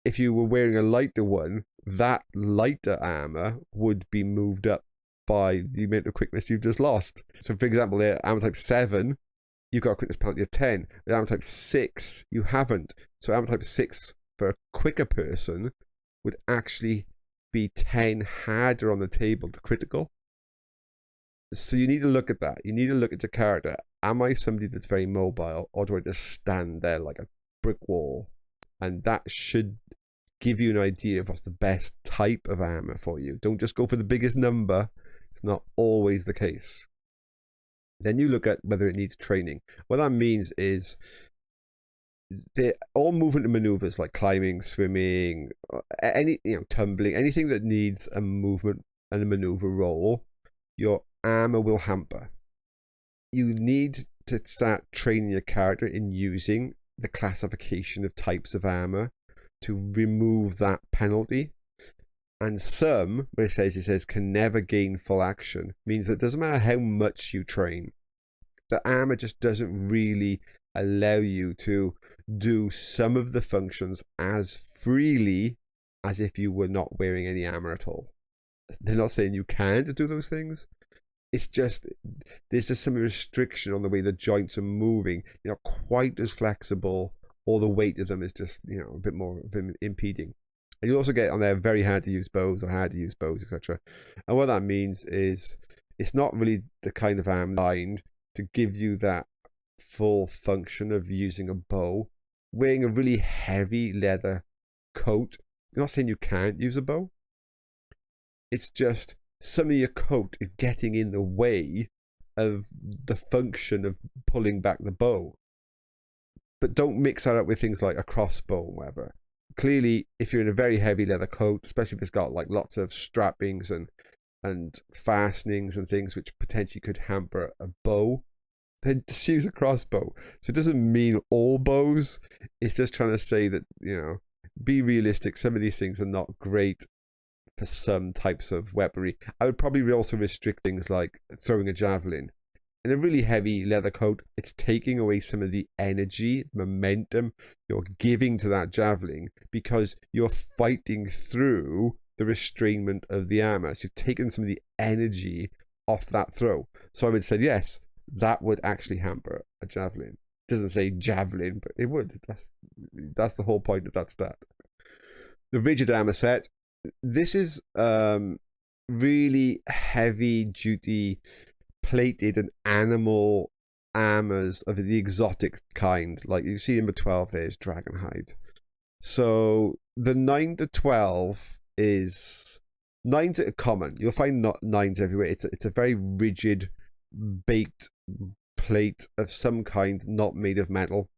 if you were wearing a lighter one, that lighter armor would be moved up by the amount of quickness you've just lost. So for example, there, armor type 7, you've got a quickness penalty of 10. With armor type 6, you haven't. So armor type 6 for a quicker person would actually be 10 harder on the table to critical. So you need to look at that. You need to look at your character. Am I somebody that's very mobile, or do I just stand there like a brick wall? And that should give you an idea of what's the best type of armor for you. Don't just go for the biggest number. It's not always the case. Then you look at whether it needs training. What that means is they're all movement and maneuvers like climbing, swimming, tumbling, anything that needs a movement and a maneuver roll, your armor will hamper. You need to start training your character in using the classification of types of armor to remove that penalty. And some, what it says can never gain full action, means that it doesn't matter how much you train, the armor just doesn't really allow you to do some of the functions as freely as if you were not wearing any armor at all. They're not saying you can't do those things. It's just, there's just some restriction on the way the joints are moving. You're not quite as flexible, or the weight of them is just, a bit more impeding. And you also get on there very hard to use bows or hard to use bows, etc. And what that means is it's not really the kind of arm designed to give you that full function of using a bow. Wearing a really heavy leather coat, I'm not saying you can't use a bow. It's just some of your coat is getting in the way of the function of pulling back the bow. But don't mix that up with things like a crossbow or whatever. Clearly, if you're in a very heavy leather coat, especially if it's got like lots of strappings and fastenings and things which potentially could hamper a bow, then just use a crossbow. So it doesn't mean all bows. It's just trying to say that, be realistic. Some of these things are not great for some types of weaponry. I would probably also restrict things like throwing a javelin. In a really heavy leather coat, it's taking away some of the energy, momentum you're giving to that javelin because you're fighting through the restrainment of the armor. So you've taken some of the energy off that throw. So I would say, yes, that would actually hamper a javelin. It doesn't say javelin, but it would. That's the whole point of that stat. The rigid armor set. This is really heavy duty plated and animal armors of the exotic kind. Like you see number 12 there's Dragonhide. So the 9 to 12 is 9s are common. You'll find not 9s everywhere. It's a very rigid baked plate of some kind, not made of metal.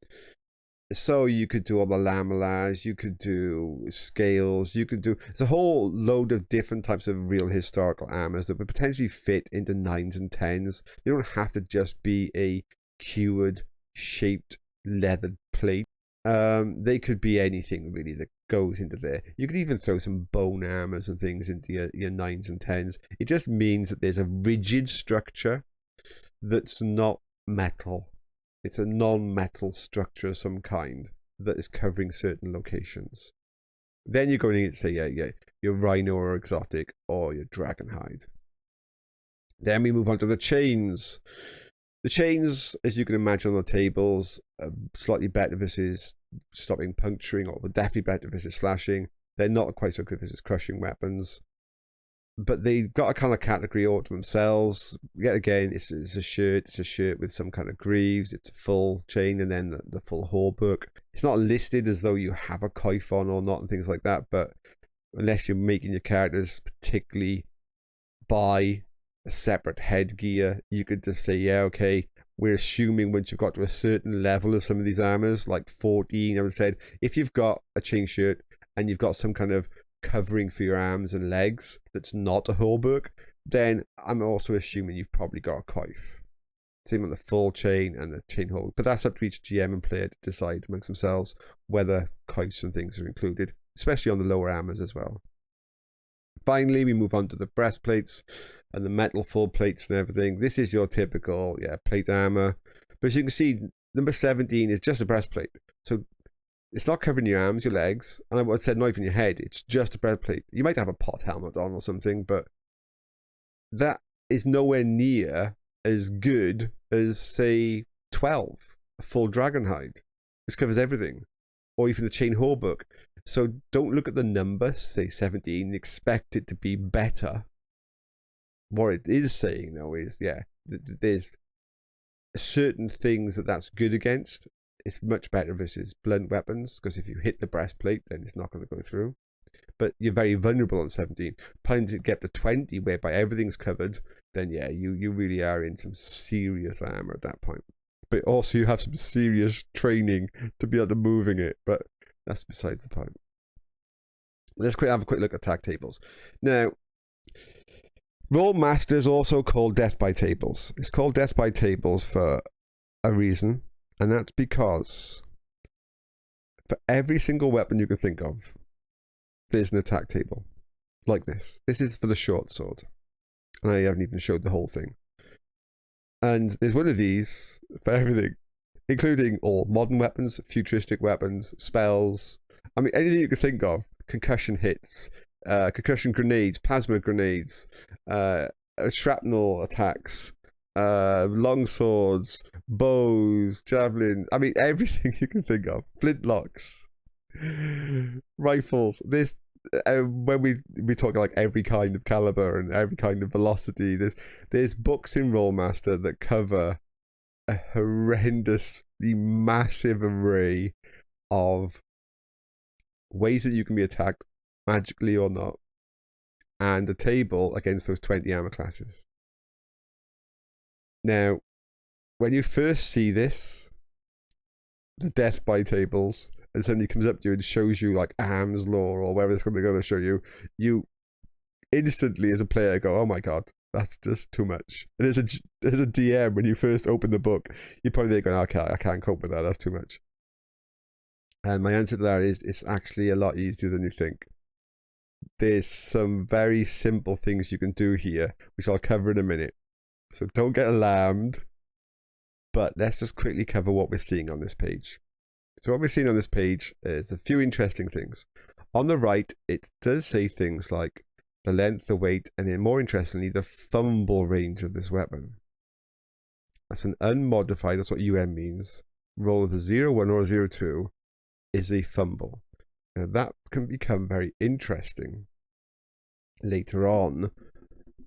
So you could do all the lamellars, you could do scales, there's a whole load of different types of real historical armors that would potentially fit into 9s and 10s. They don't have to just be a cured, shaped, leathered plate. They could be anything really that goes into there. You could even throw some bone armors and things into your 9s and 10s. It just means that there's a rigid structure that's not metal. It's a non-metal structure of some kind that is covering certain locations. Then you're going to say, yeah, your rhino or exotic or your dragonhide. Then we move on to the chains. The chains, as you can imagine on the tables, are slightly better versus stopping puncturing, or definitely better versus slashing. They're not quite so good versus crushing weapons. But they've got a kind of category all to themselves. Yet again, it's a shirt. It's a shirt with some kind of greaves. It's a full chain and then the full hauberk. It's not listed as though you have a coif on or not and things like that. But unless you're making your characters particularly buy a separate headgear, you could just say, yeah, okay, we're assuming once you've got to a certain level of some of these armors, like 14, I would have said, if you've got a chain shirt and you've got some kind of covering for your arms and legs that's not a hauberk, then I'm also assuming you've probably got a coif. Same on the full chain and the chain hauberk, but that's up to each GM and player to decide amongst themselves whether coifs and things are included, especially on the lower armors as well. Finally, we move on to the breastplates and the metal full plates and everything. This is your typical plate armor, but as you can see, number 17 is just a breastplate, so it's not covering your arms, your legs, and I would have said not even your head. It's just a breastplate. You might have a pot helmet on or something, but that is nowhere near as good as, say, 12, a full dragonhide. This covers everything, or even the chain hauberk. So don't look at the number, say 17, and expect it to be better. What it is saying, though, is, there's certain things that's good against. It's much better versus blunt weapons, because if you hit the breastplate, then it's not going to go through. But you're very vulnerable on 17. Planning to get to 20, whereby everything's covered, then you really are in some serious armor at that point. But also you have some serious training to be able to moving it, but that's besides the point. Let's have a quick look at attack tables. Now, Rolemaster is also called Death by Tables. It's called Death by Tables for a reason. And that's because for every single weapon you can think of, there's an attack table like this. This is for the short sword. And I haven't even showed the whole thing. And there's one of these for everything, including all modern weapons, futuristic weapons, spells. I mean, anything you can think of. Concussion hits, concussion grenades, plasma grenades, shrapnel attacks, long swords, bows, javelin. I mean, everything you can think of. Flintlocks, rifles. This when we talk like every kind of caliber and every kind of velocity. There's books in Rolemaster that cover a horrendously massive array of ways that you can be attacked, magically or not, and a table against those 20 armor classes. Now, when you first see this, the death by tables, and suddenly comes up to you and shows you like arms lore or whatever it's going to show you, you instantly as a player go, oh my god, that's just too much. And as a DM, when you first open the book, you're probably going, okay, I can't cope with that, that's too much. And my answer to that is, it's actually a lot easier than you think. There's some very simple things you can do here, which I'll cover in a minute. So don't get alarmed, but let's just quickly cover what we're seeing on this page. So what we're seeing on this page is a few interesting things. On the right, it does say things like the length, the weight, and then more interestingly, the fumble range of this weapon. That's an unmodified, that's what UM means. Roll of a 0-1 or a 0-2 is a fumble. Now that can become very interesting later on.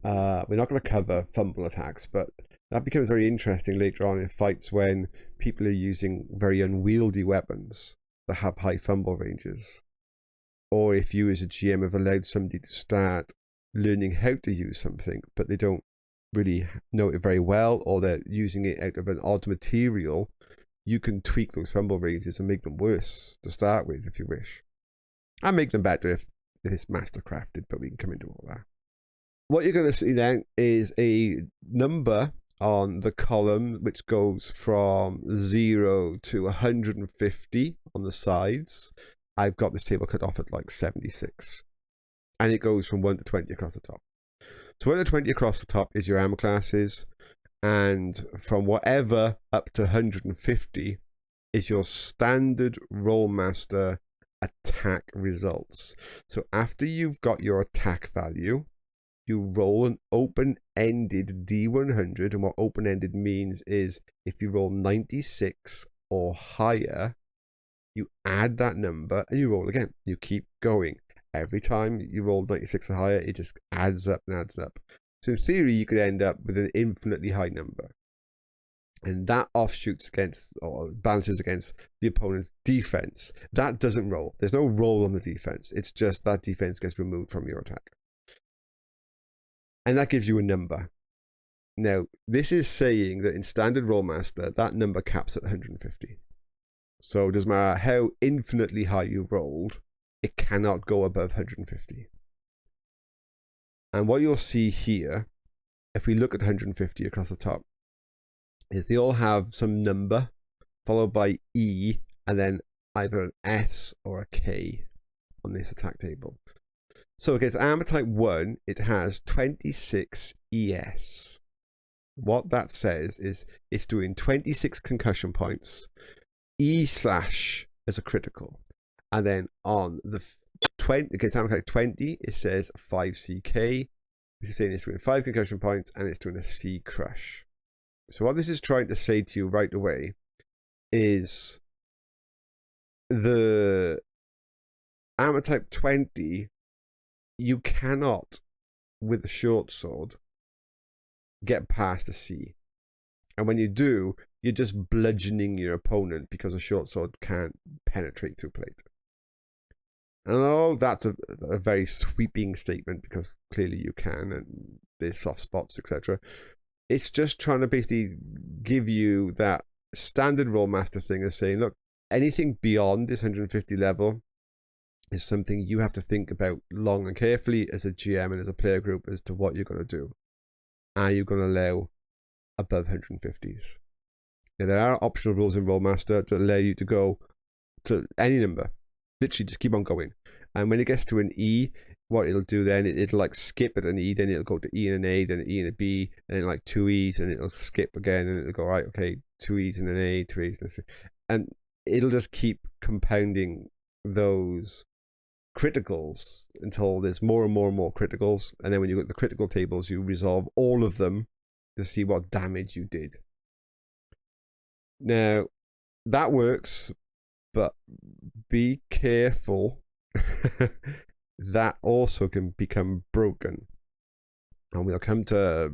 We're not going to cover fumble attacks, but that becomes very interesting later on in fights when people are using very unwieldy weapons that have high fumble ranges. Or if you as a GM have allowed somebody to start learning how to use something, but they don't really know it very well, or they're using it out of an odd material, you can tweak those fumble ranges and make them worse to start with if you wish. And make them better if it's master crafted, but we can come into all that. What you're going to see then is a number on the column which goes from 0 to 150 on the sides. I've got this table cut off at like 76. And it goes from 1 to 20 across the top. So 1 to 20 across the top is your armor classes, and from whatever up to 150 is your standard Rolemaster attack results. So after you've got your attack value, you roll an open-ended D100, and what open-ended means is if you roll 96 or higher, you add that number and you roll again. You keep going. Every time you roll 96 or higher, it just adds up and adds up. So in theory, you could end up with an infinitely high number. And that offshoots against, or balances against, the opponent's defense. That doesn't roll. There's no roll on the defense. It's just that defense gets removed from your attack. And that gives you a number. Now, this is saying that in standard Rolemaster, that number caps at 150. So it doesn't matter how infinitely high you've rolled, it cannot go above 150. And what you'll see here, if we look at 150 across the top, is they all have some number followed by E and then either an S or a K on this attack table. So against armor type 1, it has 26 ES. What that says is it's doing 26 concussion points, E/ as a critical. And then on the 20, against armor type 20, it says 5 CK. This is saying it's doing 5 concussion points and it's doing a C crush. So what this is trying to say to you right away is the armor type 20, you cannot, with a short sword, get past a C. And when you do, you're just bludgeoning your opponent because a short sword can't penetrate through plate. And I know that's a very sweeping statement because clearly you can, and there's soft spots, etc. It's just trying to basically give you that standard Rolemaster thing of saying, look, anything beyond this 150 level is something you have to think about long and carefully as a GM and as a player group as to what you're going to do. Are you going to allow above 150s? Now, there are optional rules in Rolemaster that allow you to go to any number. Literally just keep on going. And when it gets to an E, what it'll do then, it'll like skip at an E, then it'll go to E and an A, then an E and a B, and then like 2 E's, and it'll skip again, and it'll go, right, okay, 2 E's and an A, 2 E's and a C. And it'll just keep compounding those criticals until there's more and more and more criticals. And then when you get the critical tables, you resolve all of them to see what damage you did. Now, that works, but be careful. That also can become broken. And we'll come to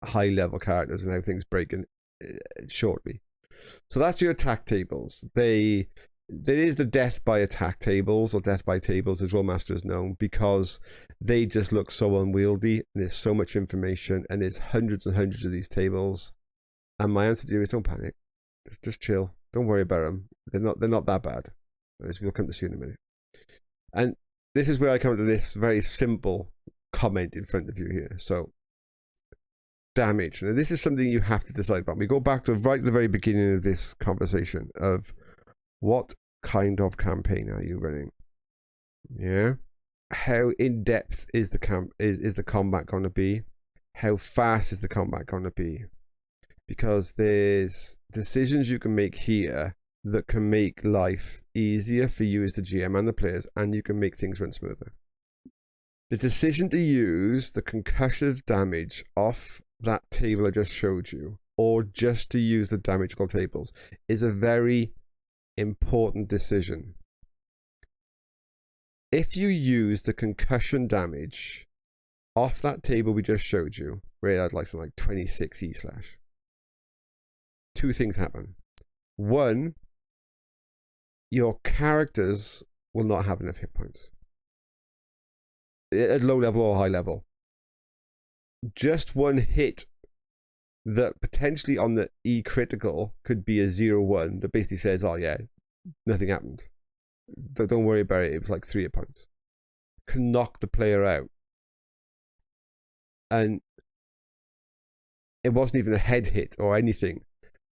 high level characters and how things break shortly. So that's your attack tables. There is the death by attack tables, or death by tables as Rolemaster is known, because they just look so unwieldy and there's so much information and there's hundreds and hundreds of these tables. And my answer to you is don't panic. Just chill. Don't worry about them. They're not that bad, as we'll come to see in a minute. And this is where I come to this very simple comment in front of you here. So, damage. Now, this is something you have to decide about. We go back to right at the very beginning of this conversation of what kind of campaign are you running? Yeah. How in depth is the combat going to be? How fast is the combat going to be? Because there's decisions you can make here that can make life easier for you as the GM and the players, and you can make things run smoother. The decision to use the concussive damage off that table I just showed you, or just to use the damage roll tables, is a very important decision. If you use the concussion damage off that table we just showed you, where it had like something like 26 E/, two things happen. One, your characters will not have enough hit points at low level or high level. Just one hit that potentially on the E critical could be a 0-1 that basically says, oh yeah, nothing happened. Don't worry about it. It was like 3 hit points. Can knock the player out. And it wasn't even a head hit or anything.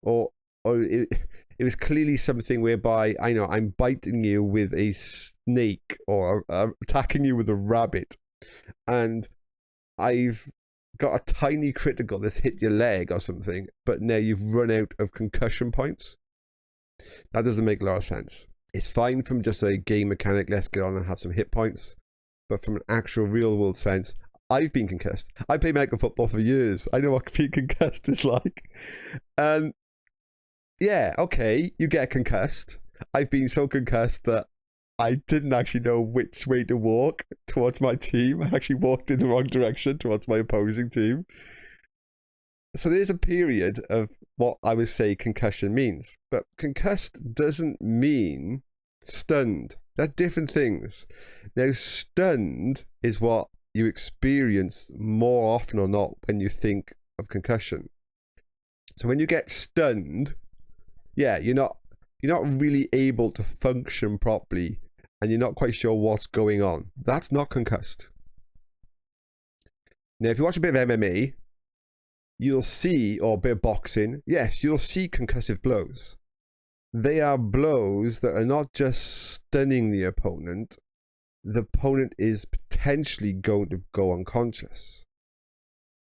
Or it was clearly something whereby, I know, I'm biting you with a snake or attacking you with a rabbit. And I've got a tiny critical that's hit your leg or something, but now you've run out of concussion points. That doesn't make a lot of sense. It's fine from just a game mechanic, let's get on and have some hit points. But from an actual real world sense, I've been concussed. I played American football for years. I know what being concussed is like. And yeah, okay, you get concussed. I've been so concussed that I didn't actually know which way to walk towards my team. I actually walked in the wrong direction towards my opposing team. So there's a period of what I would say concussion means. But concussed doesn't mean stunned. They're different things. Now, stunned is what you experience more often or not when you think of concussion. So when you get stunned, yeah, you're not really able to function properly and you're not quite sure what's going on. That's not concussed. Now, if you watch a bit of MMA, you'll see, or a bit of boxing, yes, you'll see concussive blows. They are blows that are not just stunning the opponent is potentially going to go unconscious.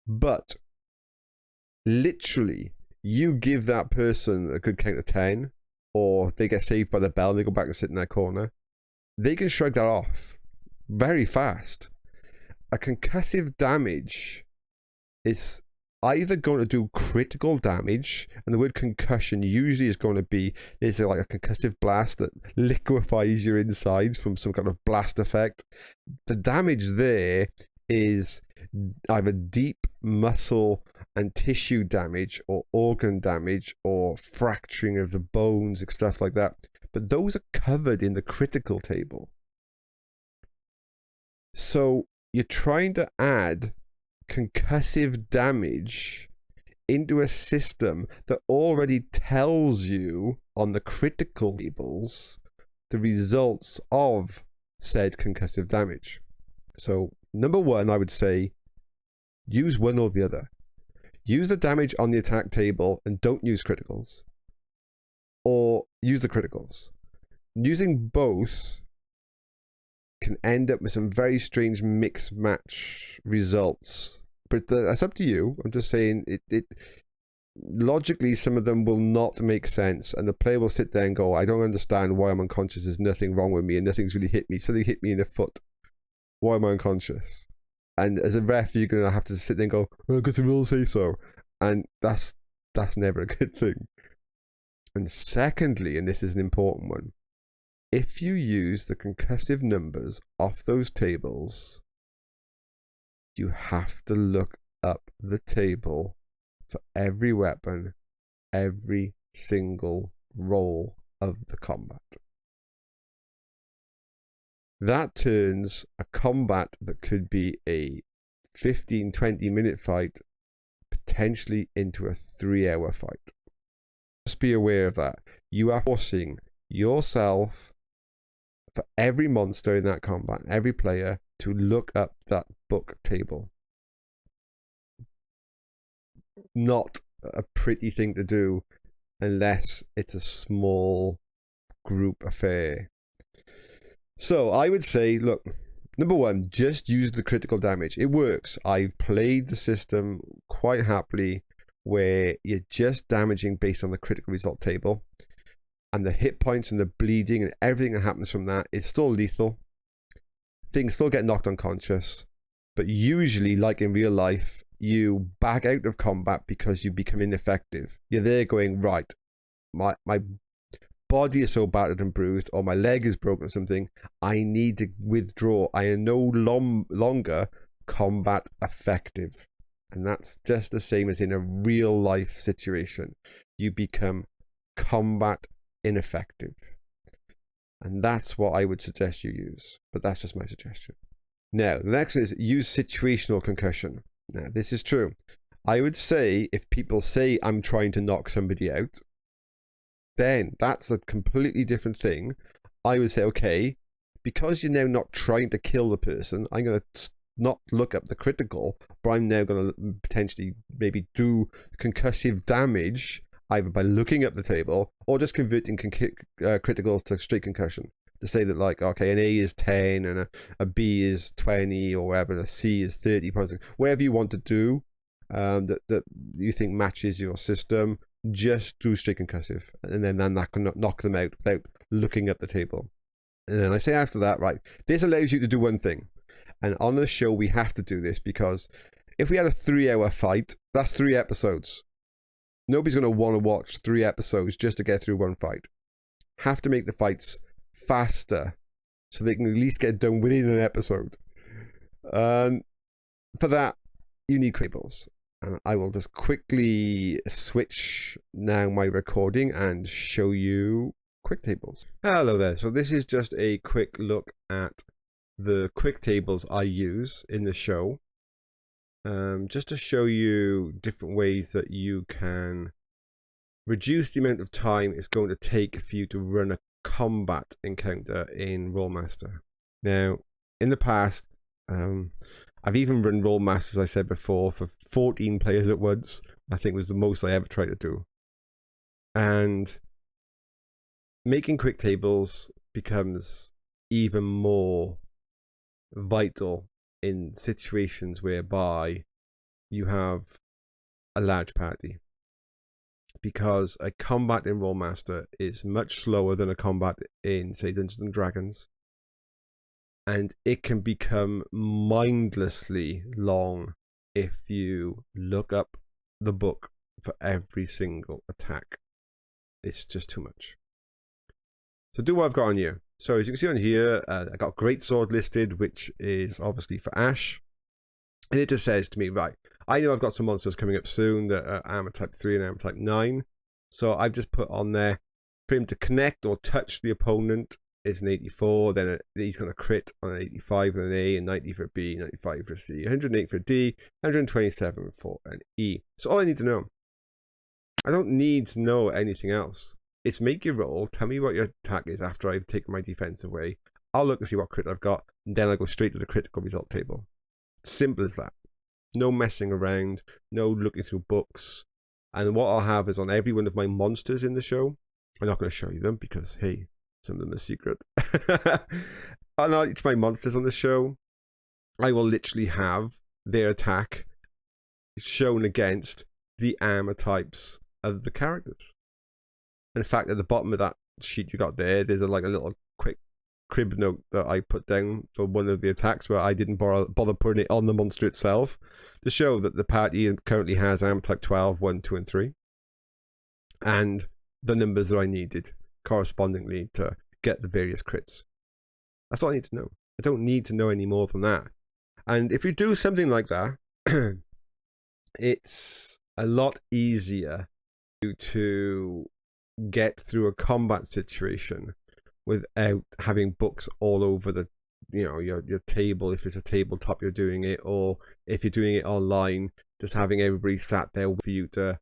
But literally, you give that person a good count of 10, or they get saved by the bell and they go back and sit in that corner, they can shrug that off very fast. A concussive damage is either going to do critical damage, and the word concussion usually is going to be, there's like a concussive blast that liquefies your insides from some kind of blast effect. The damage there is either deep muscle and tissue damage, or organ damage, or fracturing of the bones and stuff like that. But those are covered in the critical table. So you're trying to add concussive damage into a system that already tells you on the critical tables the results of said concussive damage. So number one, I would say use one or the other. Use the damage on the attack table and don't use criticals, or use the criticals. Using both can end up with some very strange mix match results, but that's up to you. I'm just saying it logically, some of them will not make sense, and the player will sit there and go, I don't understand why I'm unconscious. There's nothing wrong with me and nothing's really hit me. Something hit me in the foot. Why am I unconscious? And as a ref, you're going to have to sit there and go, oh, because the rules say so. And that's never a good thing. And secondly, and this is an important one, if you use the concussive numbers off those tables, you have to look up the table for every weapon, every single roll of the combat. That turns a combat that could be a 15-20 minute fight potentially into a 3-hour fight. Just be aware of that. You are forcing yourself, for every monster in that combat, every player, to look up that book table. Not a pretty thing to do unless it's a small group affair. So I would say, look, number one, just use the critical damage. It works. I've played the system quite happily where you're just damaging based on the critical result table, and the hit points and the bleeding and everything that happens from that is still lethal. things still get knocked unconscious, but usually, like in real life, you back out of combat because you become ineffective. You're there going, right, my body is so battered and bruised, or my leg is broken or something, I need to withdraw. I am no longer combat effective. And that's just the same as in a real life situation. You become combat ineffective. And that's what I would suggest you use. But that's just my suggestion. Now, the next is use situational concussion. Now, this is true. I would say if people say I'm trying to knock somebody out, then that's a completely different thing. I would say, okay, because you're now not trying to kill the person, I'm going to not look up the critical, but I'm now going to potentially maybe do concussive damage either by looking up the table or just converting criticals to straight concussion. To say that, like, okay, an A is 10 and a B is 20 or whatever, and a C is 30 pounds, whatever you want to do that you think matches your system, just do straight concussive, and then that can knock them out without looking at the table. And then I say after that, right, this allows you to do one thing. And on the show, we have to do this because if we had a 3-hour fight, that's 3 episodes. Nobody's going to want to watch 3 episodes just to get through one fight. Have to make the fights faster so they can at least get done within an episode. For that, you need tables. And I will just quickly switch now my recording and show you quick tables. Hello there. So this is just a quick look at the quick tables I use in the show. Just to show you different ways that you can reduce the amount of time it's going to take for you to run a combat encounter in Rolemaster. Now, in the past, I've even run Rolemaster, as I said before, for 14 players at once. I think was the most I ever tried to do. And making quick tables becomes even more vital in situations whereby you have a large party. Because a combat in Rolemaster is much slower than a combat in, say, Dungeons and Dragons. And it can become mindlessly long if you look up the book for every single attack. It's just too much. So do what I've got on here. So as you can see on here, I got Greatsword listed, which is obviously for Ash. And it just says to me, right, I know I've got some monsters coming up soon that are Armour type 3 and Armour type 9. So I've just put on there, for him to connect or touch the opponent is an 84, then he's going to crit on an 85 with an A, and 90 for a B, 95 for a C, 108 for a D, 127 for an E. So all I need to know. I don't need to know anything else. It's make your roll, tell me what your attack is after I've taken my defense away. I'll look and see what crit I've got, and then I'll go straight to the critical result table. Simple as that. No messing around, no looking through books. And what I'll have is on every one of my monsters in the show, I'm not going to show you them because, hey, some of them are secret. On each of my monsters on the show, I will literally have their attack shown against the armor types of the characters. In fact, at the bottom of that sheet you got there, there's a little quick crib note that I put down for one of the attacks where I didn't bother putting it on the monster itself to show that the party currently has armor type 12, 1, 2, and 3. And the numbers that I needed correspondingly to get the various crits. That's all I need to know. I don't need to know any more than that. And if you do something like that, it's a lot easier to get through a combat situation without having books all over the, your table, if it's a tabletop you're doing it, or if you're doing it online, just having everybody sat there for you to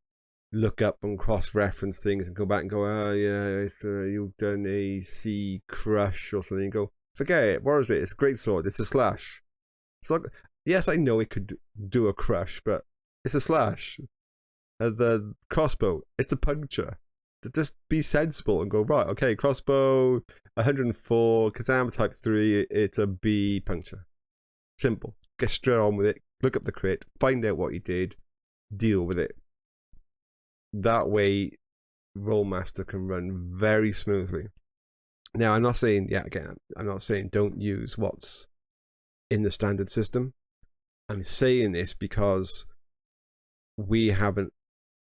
look up and cross-reference things and go back and go, oh yeah, you've done a C crush or something, and go, forget it, what is it? It's a greatsword, it's a slash. It's like, yes, I know it could do a crush, but it's a slash. The crossbow, it's a puncture. Just be sensible and go, right, okay, crossbow, 104, because I'm type 3, it's a B puncture. Simple. Get straight on with it, look up the crit, find out what you did, deal with it. That way, Rolemaster can run very smoothly. Now, I'm not saying, I'm not saying don't use what's in the standard system. I'm saying this because we have an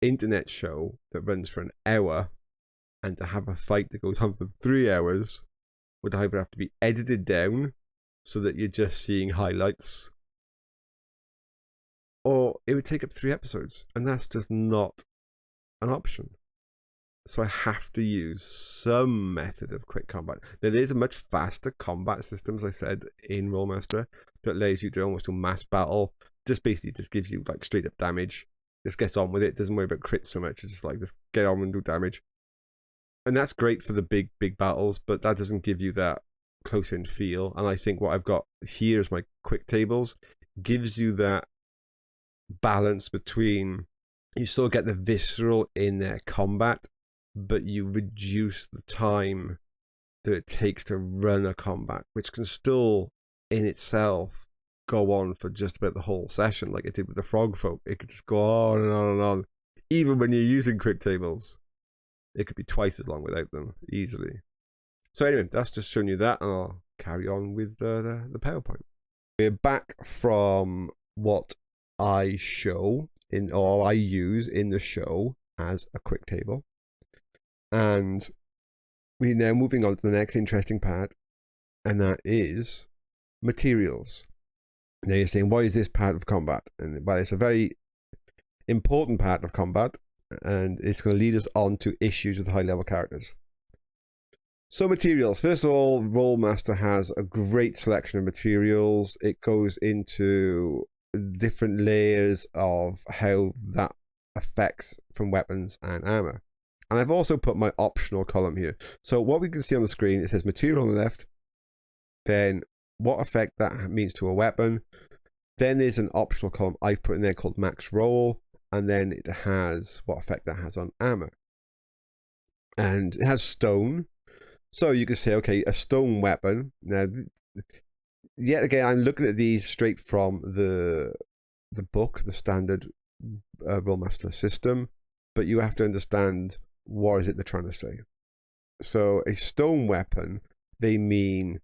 internet show that runs for an hour, and to have a fight that goes on for 3 hours would either have to be edited down so that you're just seeing highlights, or it would take up 3 episodes, and that's just not an option. So I have to use some method of quick combat. There is a much faster combat system, as I said, in Rolemaster that allows you to almost do mass battle. Just basically just gives you like straight up damage. Just gets on with it. Doesn't worry about crits so much. It's just like, just get on and do damage. And that's great for the big battles, but that doesn't give you that close-in feel. And I think what I've got here is my quick tables. Gives you that balance between, you still get the visceral in their combat, but you reduce the time that it takes to run a combat, which can still, in itself, go on for just about the whole session, like it did with the frog folk. It could just go on and on and on. Even when you're using quick tables, it could be twice as long without them, easily. So anyway, that's just showing you that, and I'll carry on with the PowerPoint. We're back from what I show in, or I use in the show as a quick table. And we're now moving on to the next interesting part, and that is materials. Now you're saying, why is this part of combat? And well, it's a very important part of combat, and it's going to lead us on to issues with high-level characters. So materials. First of all, Rolemaster has a great selection of materials. It goes into different layers of how that affects from weapons and armor. And I've also put my optional column here. So what we can see on the screen, it says material on the left, then what effect that means to a weapon. Then there's an optional column I've put in there called max roll, and then it has what effect that has on armor. And it has stone. So you can say, okay, a stone weapon. Now, yet again, I'm looking at these straight from the book, the standard Rolemaster system, but you have to understand what is it they're trying to say. So a stone weapon, they mean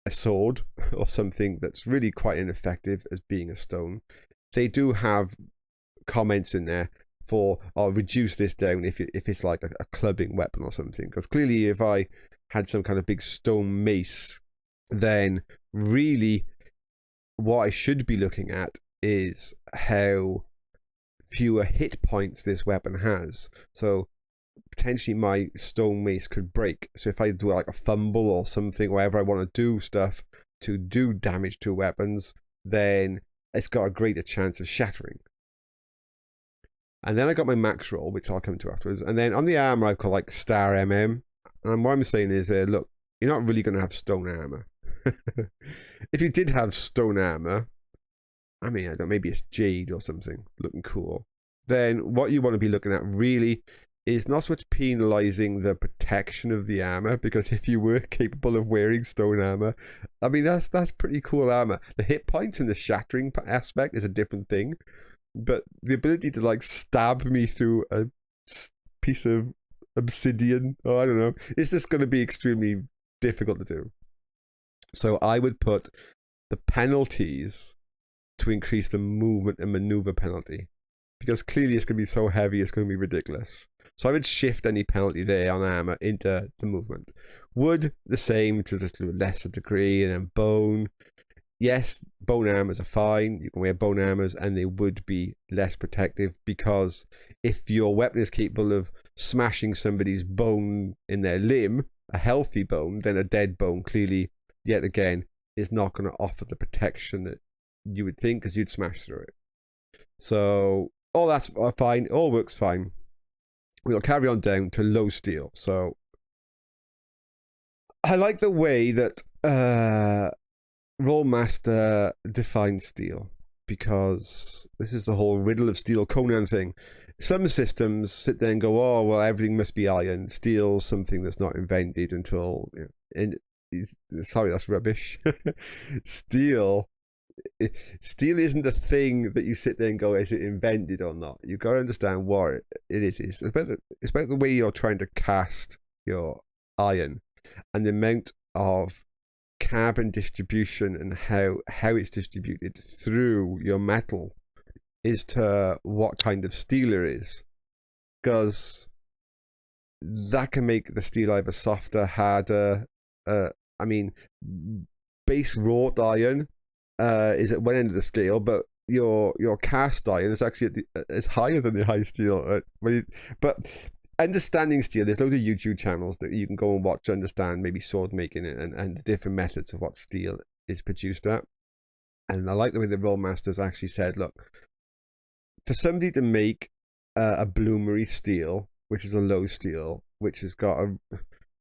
a sword or something that's really quite ineffective as being a stone. They do have comments in there for, I'll reduce this down if it's like a clubbing weapon or something. Because clearly if I had some kind of big stone mace, then really what I should be looking at is how fewer hit points this weapon has. So potentially my stone mace could break. So if I do like a fumble or something, wherever I want to do stuff to do damage to weapons, then it's got a greater chance of shattering. And then I got my max roll, which I'll come to afterwards. And then on the armor, I've got like star MM. And what I'm saying is, look, you're not really going to have stone armor. If you did have stone armor, I mean, I don't know, maybe it's jade or something, looking cool. Then what you want to be looking at really is not so much penalizing the protection of the armor, because if you were capable of wearing stone armor, I mean, that's pretty cool armor. The hit points and the shattering aspect is a different thing, but the ability to like stab me through a piece of obsidian, or I don't know, it's just going to be extremely difficult to do. So I would put the penalties to increase the movement and maneuver penalty, because clearly it's going to be so heavy, it's going to be ridiculous. So I would shift any penalty there on armor into the movement. Wood, the same, to just a lesser degree. And then bone. Yes, bone armors are fine. You can wear bone armors and they would be less protective, because if your weapon is capable of smashing somebody's bone in their limb, a healthy bone, then a dead bone clearly, yet again, is not going to offer the protection that you would think, because you'd smash through it. So all that's fine. All works fine. We'll carry on down to low steel. So I like the way that Rolemaster defines steel, because this is the whole riddle of steel Conan thing. Some systems sit there and go, oh, well, everything must be iron. Steel's something that's not invented until... sorry, that's rubbish. Steel isn't the thing that you sit there and go, is it invented or not? You've got to understand what it is. It's about the way you're trying to cast your iron and the amount of carbon distribution and how it's distributed through your metal is to what kind of steel it is, because that can make the steel either softer, harder. I mean, base wrought iron is at one end of the scale, but your cast iron is actually it's higher than the high steel. But understanding steel, there's loads of YouTube channels that you can go and watch to understand maybe sword making and the different methods of what steel is produced at. And I like the way the Rollemasters actually said, look, for somebody to make a bloomery steel, which is a low steel, which has got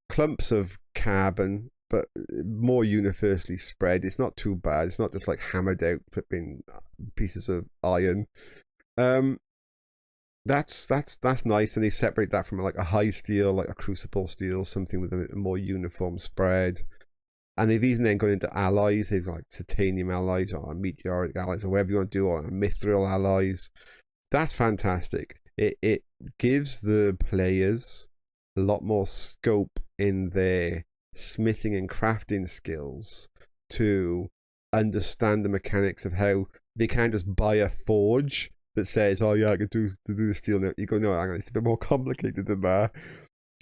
clumps of carbon, but more universally spread. It's not too bad. It's not just like hammered out flipping pieces of iron. That's nice, and they separate that from like a high steel, like a crucible steel, something with a more uniform spread. And they've even then gone into alloys. They've like titanium alloys or meteoric alloys or whatever you want to do, or mithril alloys. That's fantastic. It gives the players a lot more scope in their smithing and crafting skills to understand the mechanics of how they can't just buy a forge that says, oh yeah, I can do the steel now. You go, no, hang on, it's a bit more complicated than that.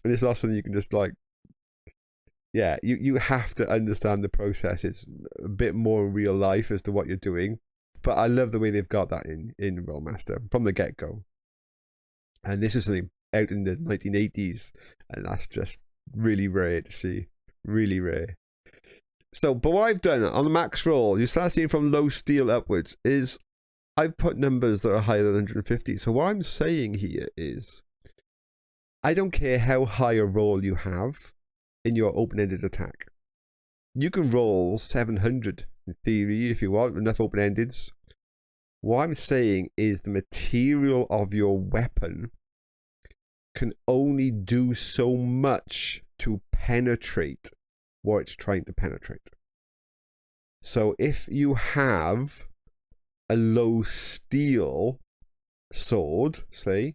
And it's not something you can just like, yeah, you have to understand the process. It's a bit more in real life as to what you're doing. But I love the way they've got that in Rolemaster from the get-go. And this is something out in the 1980s, and that's just really rare to see. Really rare. So, but what I've done on the max roll, you start seeing from low steel upwards, is I've put numbers that are higher than 150. So what I'm saying here is, I don't care how high a roll you have in your open-ended attack. You can roll 700 in theory if you want, enough open-endeds. What I'm saying is the material of your weapon can only do so much to penetrate what it's trying to penetrate. So if you have a low steel sword, say,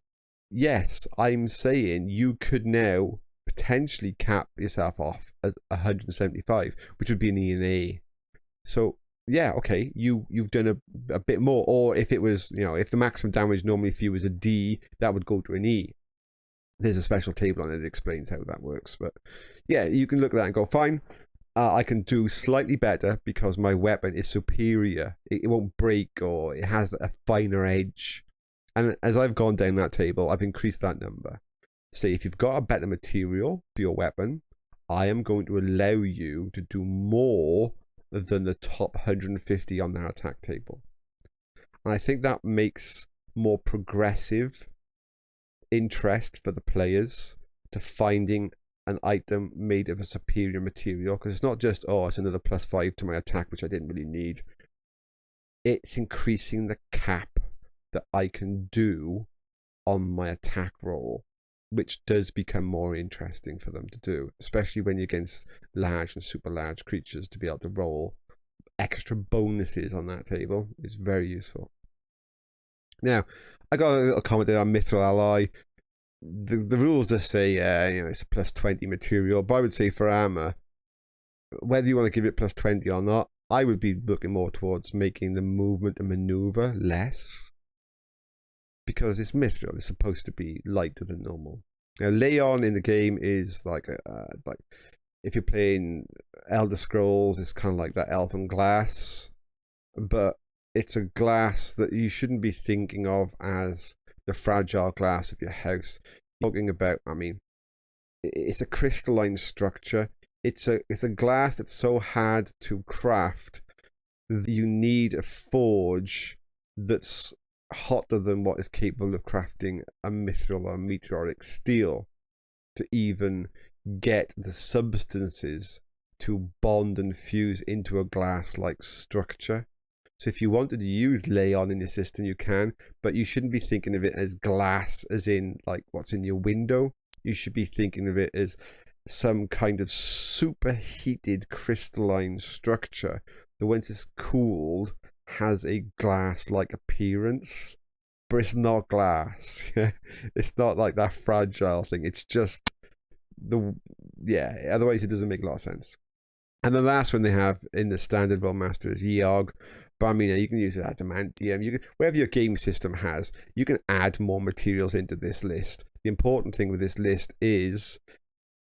yes, I'm saying you could now potentially cap yourself off at 175, which would be an E and A. So yeah, okay, you've done a bit more. Or if it was, if the maximum damage normally for you was a D, that would go to an E. There's a special table on it that explains how that works. But yeah, you can look at that and go, fine, I can do slightly better because my weapon is superior. It won't break, or it has a finer edge. And as I've gone down that table, I've increased that number. Say if you've got a better material for your weapon, I am going to allow you to do more than the top 150 on their attack table. And I think that makes more progressive interest for the players to finding an item made of a superior material, because it's not just, oh, it's another +5 to my attack, which I didn't really need. It's increasing the cap that I can do on my attack roll, which does become more interesting for them to do, especially when you're against large and super large creatures. To be able to roll extra bonuses on that table is very useful. Now, I got a little comment there on Mithril Alloy. The rules just say, it's a +20 material, but I would say for armor, whether you want to give it +20 or not, I would be looking more towards making the movement and maneuver less, because it's mithril. It's supposed to be lighter than normal. Now, Leon in the game is like if you're playing Elder Scrolls, it's kind of like that elven glass, but it's a glass that you shouldn't be thinking of as the fragile glass of your house. You're talking about, it's a crystalline structure. It's a glass that's so hard to craft that you need a forge that's hotter than what is capable of crafting a mithril or meteoric steel to even get the substances to bond and fuse into a glass-like structure. So if you wanted to use Leon in your system, you can, but you shouldn't be thinking of it as glass as in like what's in your window. You should be thinking of it as some kind of superheated crystalline structure that once it's cooled has a glass-like appearance, but it's not glass. It's not like that fragile thing. It's just otherwise it doesn't make a lot of sense. And the last one they have in the standard Rolemaster is Eog. But I mean, you can use adamantium. You can, whatever your game system has, you can add more materials into this list. The important thing with this list is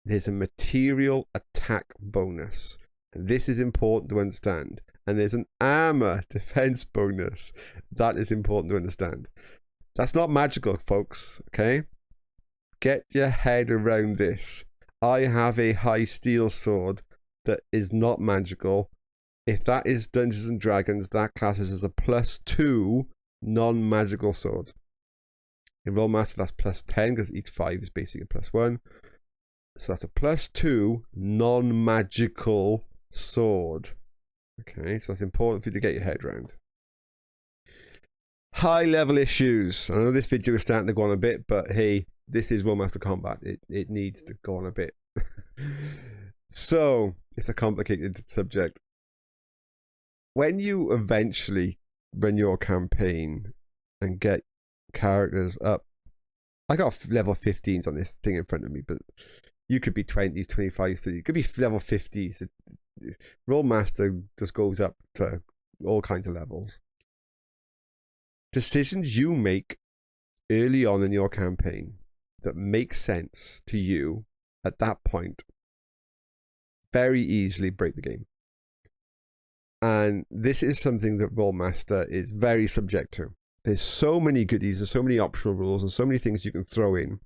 there's a material attack bonus. And this is important to understand. And there's an armor defense bonus. That is important to understand. That's not magical, folks, okay? Get your head around this. I have a high steel sword that is not magical. If that is Dungeons and Dragons, that classes as a +2 non-magical sword. In Rolemaster, that's +10 because each 5 is basically a +1. So that's a +2 non-magical sword. Okay, so that's important for you to get your head around. High level issues. I know this video is starting to go on a bit, but hey, this is Rolemaster Combat. It needs to go on a bit. So, it's a complicated subject. When you eventually run your campaign and get characters up, I got level 15s on this thing in front of me, but you could be 20s, 25s, 30s, you could be level 50s. Rolemaster just goes up to all kinds of levels. Decisions you make early on in your campaign that make sense to you at that point very easily break the game. And this is something that Rolemaster is very subject to. There's so many goodies, there's so many optional rules, and so many things you can throw in.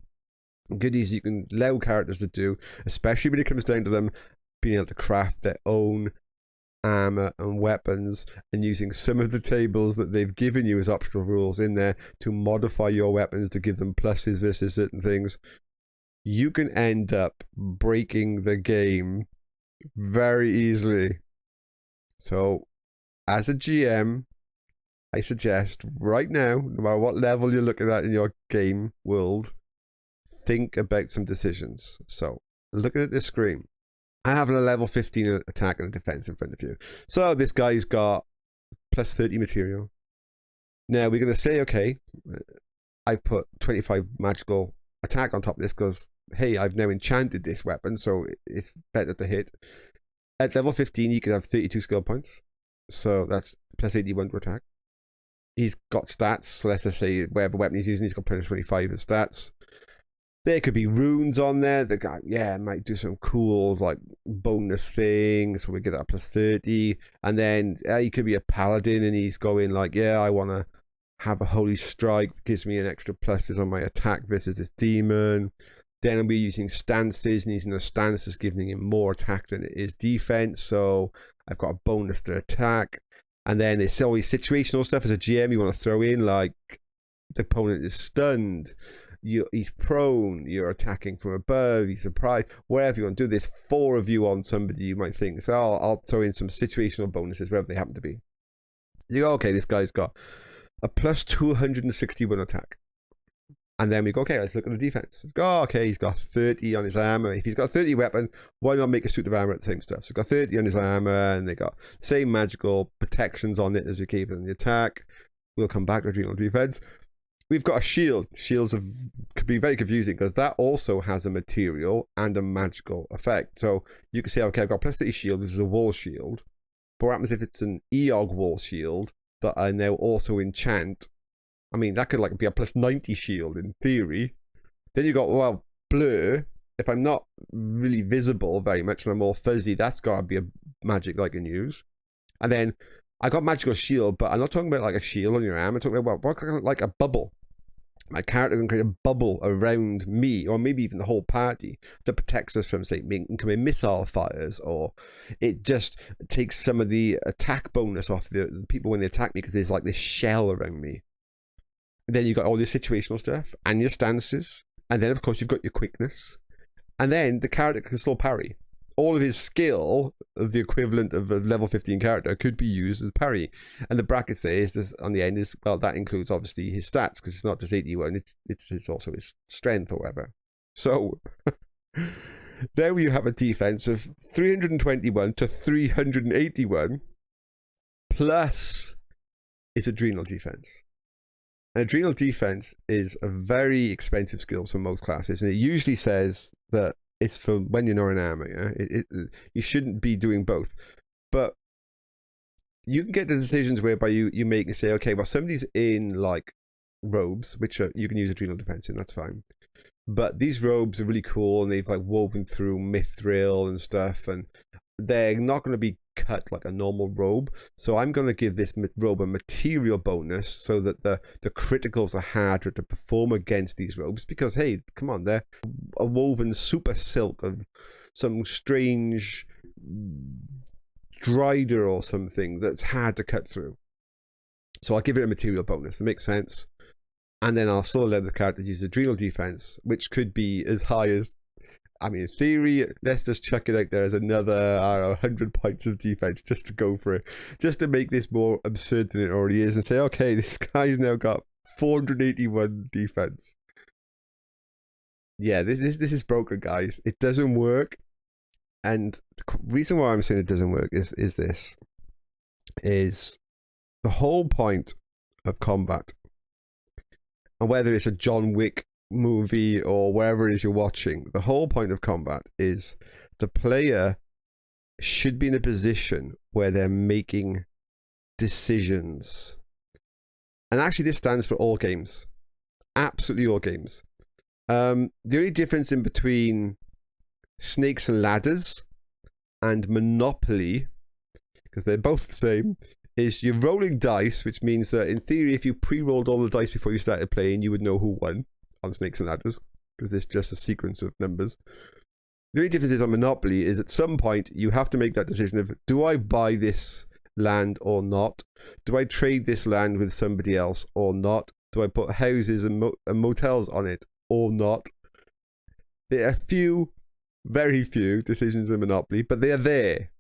Goodies you can allow characters to do, especially when it comes down to them being able to craft their own armor and weapons, and using some of the tables that they've given you as optional rules in there to modify your weapons to give them pluses versus certain things. You can end up breaking the game very easily. So, as a GM, I suggest right now, no matter what level you're looking at in your game world, think about some decisions. So, looking at this screen, I have a level 15 attack and a defense in front of you. So, this guy's got +30 material. Now, we're going to say, okay, I put 25 magical attack on top of this because, hey, I've now enchanted this weapon, so it's better to hit. At level 15, you can have 32 skill points. So that's +81 to attack. He's got stats. So let's just say whatever weapon he's using, he's got +25 as stats. There could be runes on there that got, might do some cool like bonus things. So we get that +30. And then he could be a paladin and he's going like, I want to have a holy strike that gives me an extra pluses on my attack versus this demon. Then I'll be using stances, and using the stances giving him more attack than it is defense. So I've got a bonus to attack. And then it's always situational stuff as a GM you want to throw in, like the opponent is stunned, he's prone, you're attacking from above, he's surprised, whatever you want to do. There's 4 of you on somebody you might think. So I'll throw in some situational bonuses wherever they happen to be. You go, okay, this guy's got a +261 attack. And then we go, okay, let's look at the defense. Go, okay, he's got 30 on his armor. If he's got 30 weapon, why not make a suit of armor at the same stuff? So he's got 30 on his armor, and they got the same magical protections on it as we gave them the attack. We'll come back to adrenal defense. We've got a shield. Shields could be very confusing because that also has a material and a magical effect. So you can say, okay, I've got +30 shield. This is a wall shield. But what happens if it's an Eog wall shield that I now also enchant? I mean, that could like be a +90 shield in theory. Then you got, well, blur. If I'm not really visible very much and I'm all fuzzy, that's got to be a magic I can use. And then I got magical shield, but I'm not talking about like a shield on your arm. I'm talking about like a bubble. My character can create a bubble around me, or maybe even the whole party, that protects us from, say, incoming missile fires, or it just takes some of the attack bonus off the people when they attack me because there's like this shell around me. Then you've got all your situational stuff and your stances. And then, of course, you've got your quickness. And then the character can still parry. All of his skill, of the equivalent of a level 15 character, could be used as parry. And the brackets there is this, on the end is, well, that includes obviously his stats, because it's not just 81, it's also his strength or whatever. So, there you have a defense of 321 to 381, plus its adrenal defense. Adrenal defense is a very expensive skill for most classes, and it usually says that It's for when you're not in armor. Yeah, you shouldn't be doing both, but you can get the decisions whereby you make and say, okay, well, somebody's in like robes, which you can use adrenal defense in. That's fine. But these robes are really cool, and they've like woven through mithril and stuff, and they're not going to be cut like a normal robe. So I'm going to give this robe a material bonus so that the criticals are harder to perform against these robes, because hey, come on, they're a woven super silk of some strange drider or something that's hard to cut through. So I'll give it a material bonus. It makes sense. And then I'll still let the character use adrenal defense, which could be as high as, I mean, in theory, let's just chuck it out there as another, I don't know, 100 points of defense just to go for it. Just to make this more absurd than it already is and say, okay, this guy's now got 481 defense. Yeah, this is broken, guys. It doesn't work. And the reason why I'm saying it doesn't work is the whole point of combat. And whether it's a John Wick movie or wherever it is you're watching, the whole point of combat is the player should be in a position where they're making decisions. And actually this stands for all games. Absolutely all games. The only difference in between Snakes and Ladders and Monopoly, because they're both the same, is you're rolling dice, which means that in theory, if you pre-rolled all the dice before you started playing, you would know who won on Snakes and Ladders, because it's just a sequence of numbers. The only difference is on Monopoly is at some point you have to make that decision of, do I buy this land or not? Do I trade this land with somebody else or not? Do I put houses and motels on it or not? There are few, very few decisions in Monopoly, but they are there.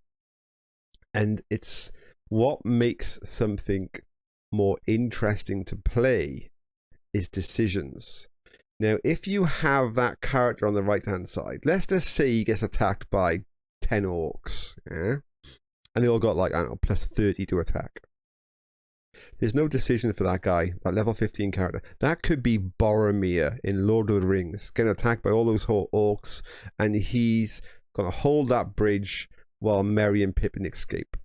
And it's what makes something more interesting to play is decisions. Now, if you have that character on the right-hand side, let's just say he gets attacked by 10 orcs, yeah? And they all got, like, I don't know, plus 30 to attack. There's no decision for that guy, that level 15 character. That could be Boromir in Lord of the Rings, getting attacked by all those orcs, and he's going to hold that bridge while Merry and Pippin escape.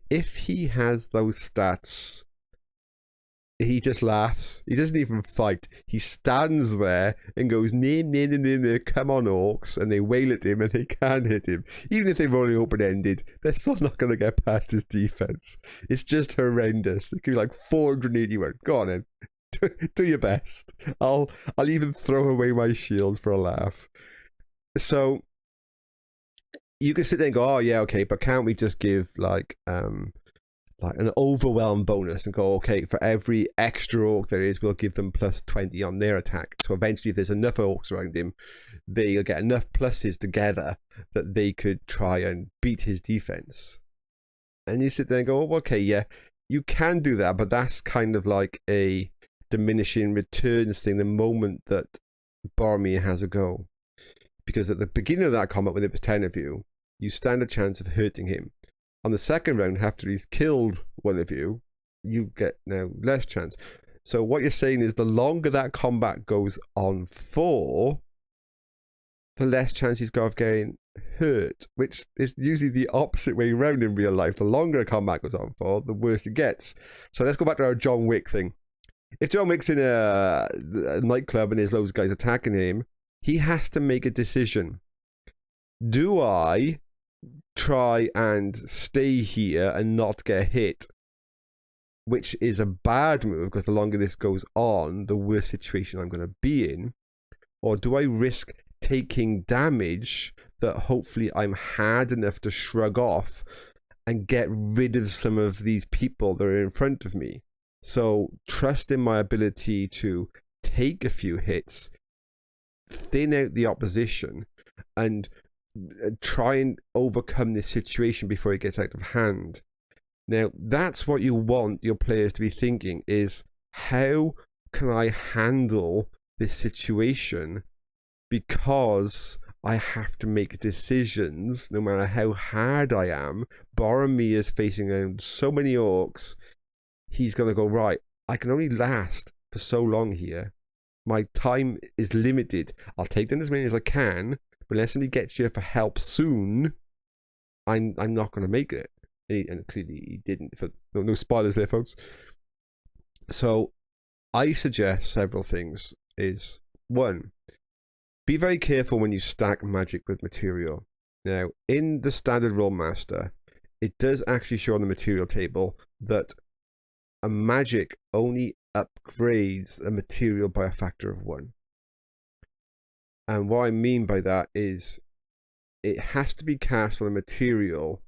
If he has those stats, he just laughs. He doesn't even fight. He stands there and goes, nay, come on, orcs, and they wail at him and they can't hit him. Even if they've only open-ended, they're still not going to get past his defense. It's just horrendous. It could be like 481. Go on, then. Do your best. I'll even throw away my shield for a laugh. So you can sit there and go, oh yeah, okay, but can't we just give like an overwhelm bonus and go, okay, for every extra orc there is, we'll give them plus 20 on their attack. So eventually, if there's enough orcs around him, they'll get enough pluses together that they could try and beat his defense. And you sit there and go, oh, okay, yeah, you can do that, but that's kind of like a diminishing returns thing the moment that Boromir has a go. Because at the beginning of that combat, when it was 10 of you, you stand a chance of hurting him. On the second round, after he's killed one of you, you get now less chance. So what you're saying is the longer that combat goes on for, the less chance he's got of getting hurt, which is usually the opposite way around in real life. The longer a combat goes on for, the worse it gets. So let's go back to our John Wick thing. If John Wick's in a nightclub and there's loads of guys attacking him, he has to make a decision. Do I try and stay here and not get hit? Which is a bad move, because the longer this goes on, the worse situation I'm going to be in. Or do I risk taking damage that hopefully I'm hard enough to shrug off and get rid of some of these people that are in front of me? So trust in my ability to take a few hits, thin out the opposition, and try and overcome this situation before it gets out of hand. Now, that's what you want your players to be thinking, is how can I handle this situation, because I have to make decisions no matter how hard I am. Boromir is facing so many orcs. He's going to go, right, I can only last for so long here. My time is limited. I'll take them as many as I can, but unless somebody gets here for help soon, I'm not going to make it. And clearly he didn't. For no spoilers there, folks. So I suggest several things. Is one, be very careful when you stack magic with material. Now, in the standard Rolemaster, it does actually show on the material table that a magic only upgrades a material by a factor of 1. And what I mean by that is it has to be cast on a material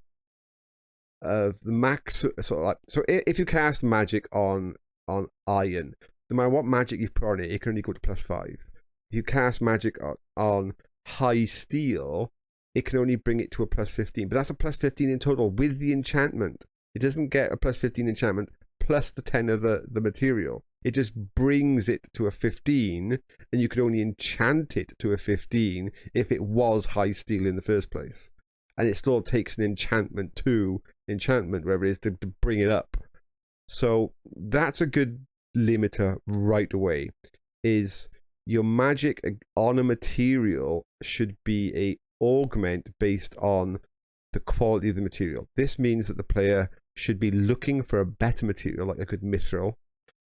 of the max. So if you cast magic on iron, no matter what magic you put on it, it can only go to +5. If you cast magic on high steel, it can only bring it to a +15. But that's a +15 in total with the enchantment. It doesn't get a +15 enchantment plus the 10 of the material. It just brings it to a 15, and you could only enchant it to a 15 if it was high steel in the first place. And it still takes an enchantment to enchantment, wherever it is, to bring it up. So that's a good limiter right away, is your magic on a material should be a augment based on the quality of the material. This means that the player should be looking for a better material, like a good mithril,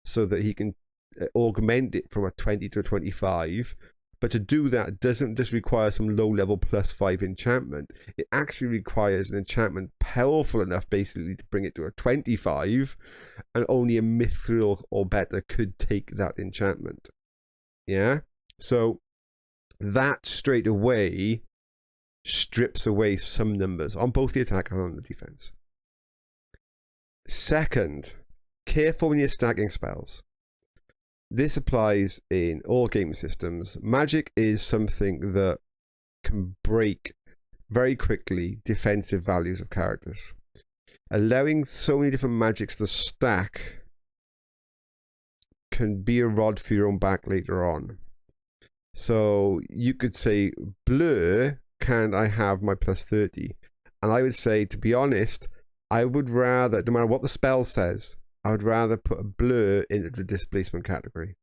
so that he can augment it from a 20 to a 25. But to do that doesn't just require some low-level +5 enchantment. It actually requires an enchantment powerful enough, basically, to bring it to a 25, and only a mithril or better could take that enchantment. Yeah? So that straight away strips away some numbers on both the attack and on the defense. Second, careful when you're stacking spells. This applies in all game systems. Magic is something that can break very quickly defensive values of characters. Allowing so many different magics to stack can be a rod for your own back later on. So you could say, blur, can I have my +30? And I would say, to be honest, I would rather, no matter what the spell says, I would rather put a blur into the displacement category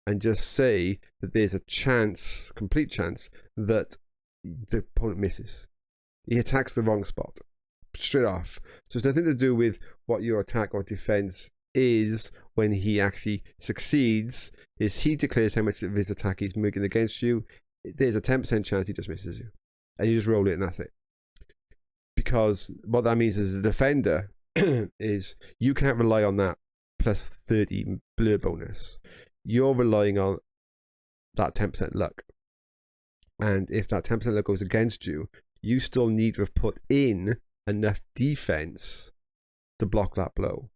and just say that there's a chance, complete chance, that the opponent misses. He attacks the wrong spot straight off. So it's nothing to do with what your attack or defense is when he actually succeeds. Is he declares how much of his attack he's making against you. There's a 10% chance he just misses you. And you just roll it and that's it. Because what that means as a defender is you can't rely on that +30 blur bonus. You're relying on that 10% luck. And if that 10% luck goes against you, you still need to have put in enough defense to block that blow.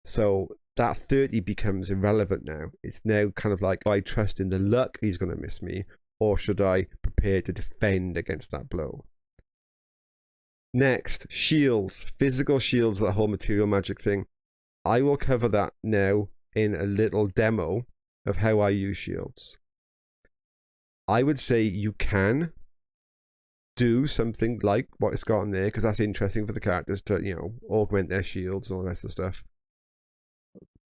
So that 30 becomes irrelevant now. It's now kind of like, do I trust in the luck he's going to miss me, or should I prepare to defend against that blow? Next, shields. Physical shields, that whole material magic thing. I will cover that now in a little demo of how I use shields. I would say you can do something like what it's got on there, because that's interesting for the characters to, you know, augment their shields and all the rest of the stuff.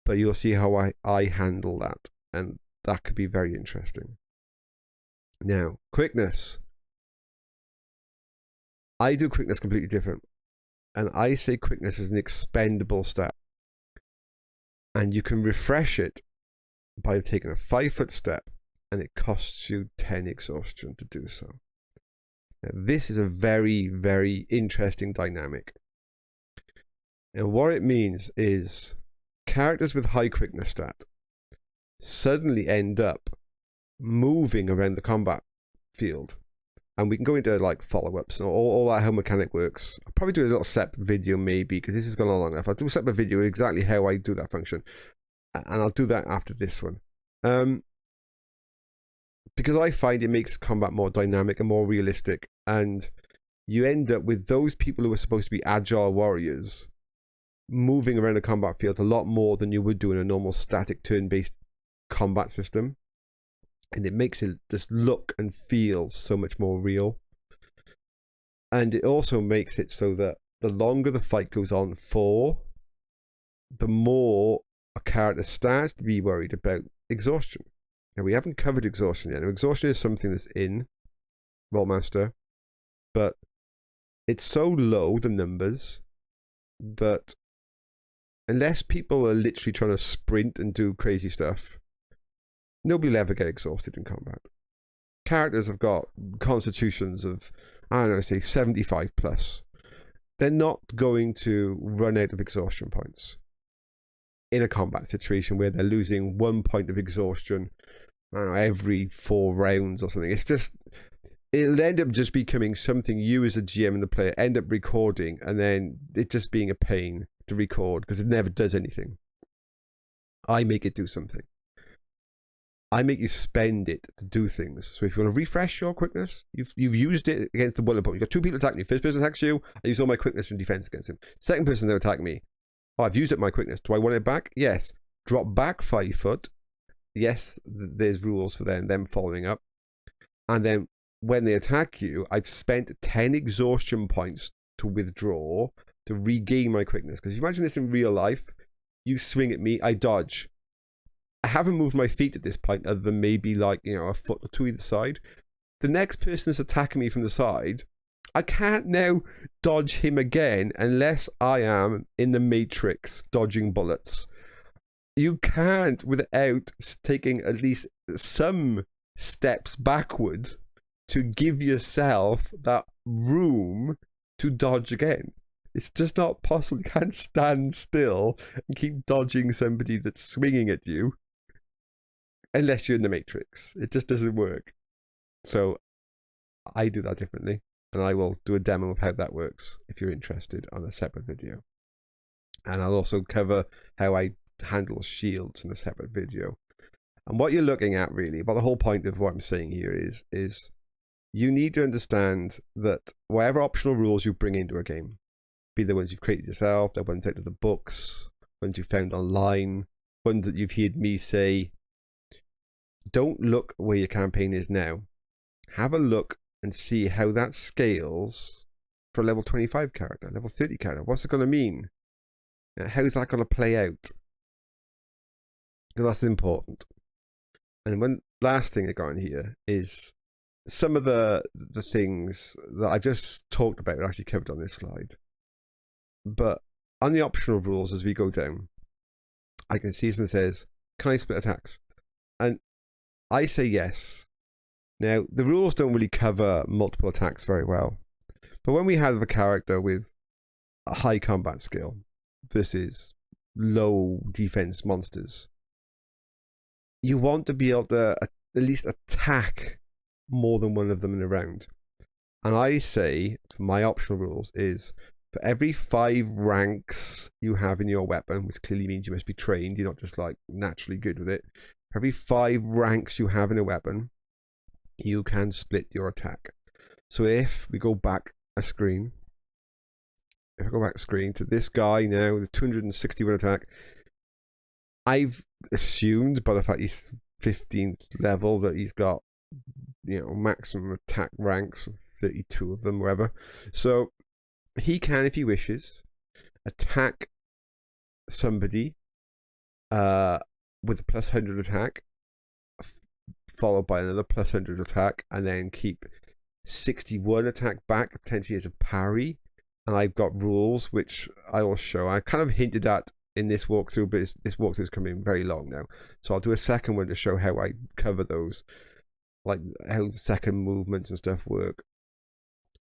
But you'll see how I handle that, and that could be very interesting. Now, quickness. I do quickness completely different. And I say quickness is an expendable stat. And you can refresh it by taking a 5-foot step, and it costs you 10 exhaustion to do so. Now, this is a very, very interesting dynamic. And what it means is characters with high quickness stat suddenly end up moving around the combat field. And we can go into like follow-ups and all that, how mechanic works. I'll probably do a little separate video maybe, because this has gone on long enough. I'll do a separate video exactly how I do that function. And I'll do that after this one. Because I find it makes combat more dynamic and more realistic. And you end up with those people who are supposed to be agile warriors moving around the combat field a lot more than you would do in a normal static turn-based combat system. And it makes it just look and feel so much more real. And it also makes it so that the longer the fight goes on for, the more a character starts to be worried about exhaustion. Now, we haven't covered exhaustion yet. Now, exhaustion is something that's in Rolemaster, but it's so low, the numbers, that unless people are literally trying to sprint and do crazy stuff, nobody will ever get exhausted in combat. Characters have got constitutions of, I don't know, say 75 plus. They're not going to run out of exhaustion points in a combat situation where they're losing 1 point of exhaustion, I don't know, every 4 rounds or something. It's just, it'll end up just becoming something you as a GM and the player end up recording, and then it just being a pain to record because it never does anything. I make it do something. I make you spend it to do things. So if you want to refresh your quickness, you've used it against the bullet point. You've got 2 people attacking you. First person attacks you, I use all my quickness and defense against him. Second person to attack me. Oh, I've used up my quickness. Do I want it back? Yes. Drop back 5 foot. Yes, there's rules for them following up. And then when they attack you, I've spent 10 exhaustion points to withdraw to regain my quickness. Because if you imagine this in real life, you swing at me, I dodge. I haven't moved my feet at this point other than maybe like, a foot or 2 either side. The next person that's attacking me from the side, I can't now dodge him again unless I am in the Matrix dodging bullets. You can't without taking at least some steps backward to give yourself that room to dodge again. It's just not possible. You can't stand still and keep dodging somebody that's swinging at you unless you're in the Matrix. It just doesn't work. So I do that differently, and I will do a demo of how that works if you're interested on a separate video. And I'll also cover how I handle shields in a separate video. And what you're looking at really, but the whole point of what I'm saying here is you need to understand that whatever optional rules you bring into a game, be the ones you've created yourself, the ones out of the books, ones you found online, ones that you've heard me say, don't look where your campaign is now. Have a look and see how that scales for a level 25 character, level 30 character. What's it going to mean? How's that going to play out? Because that's important. And one last thing I got in here is some of the things that I just talked about are actually covered on this slide. But on the optional rules as we go down, I can see something that says, can I split attacks? And I say yes. Now, the rules don't really cover multiple attacks very well. But when we have a character with a high combat skill versus low defense monsters, you want to be able to at least attack more than one of them in a round. And I say, for my optional rules, is for every 5 ranks you have in your weapon, which clearly means you must be trained, you're not just like naturally good with it. For every 5 ranks you have in a weapon, you can split your attack. So if we go back a screen, to this guy now, the 261 attack, I've assumed by the fact he's 15th level that he's got, maximum attack ranks, 32 of them, wherever. So he can, if he wishes, attack somebody with a plus 100 attack, followed by another plus 100 attack, and then keep 61 attack back, potentially as a parry. And I've got rules which I will show. I kind of hinted at in this walkthrough, but this walkthrough is coming very long now. So I'll do a second one to show how I cover those, like how second movements and stuff work.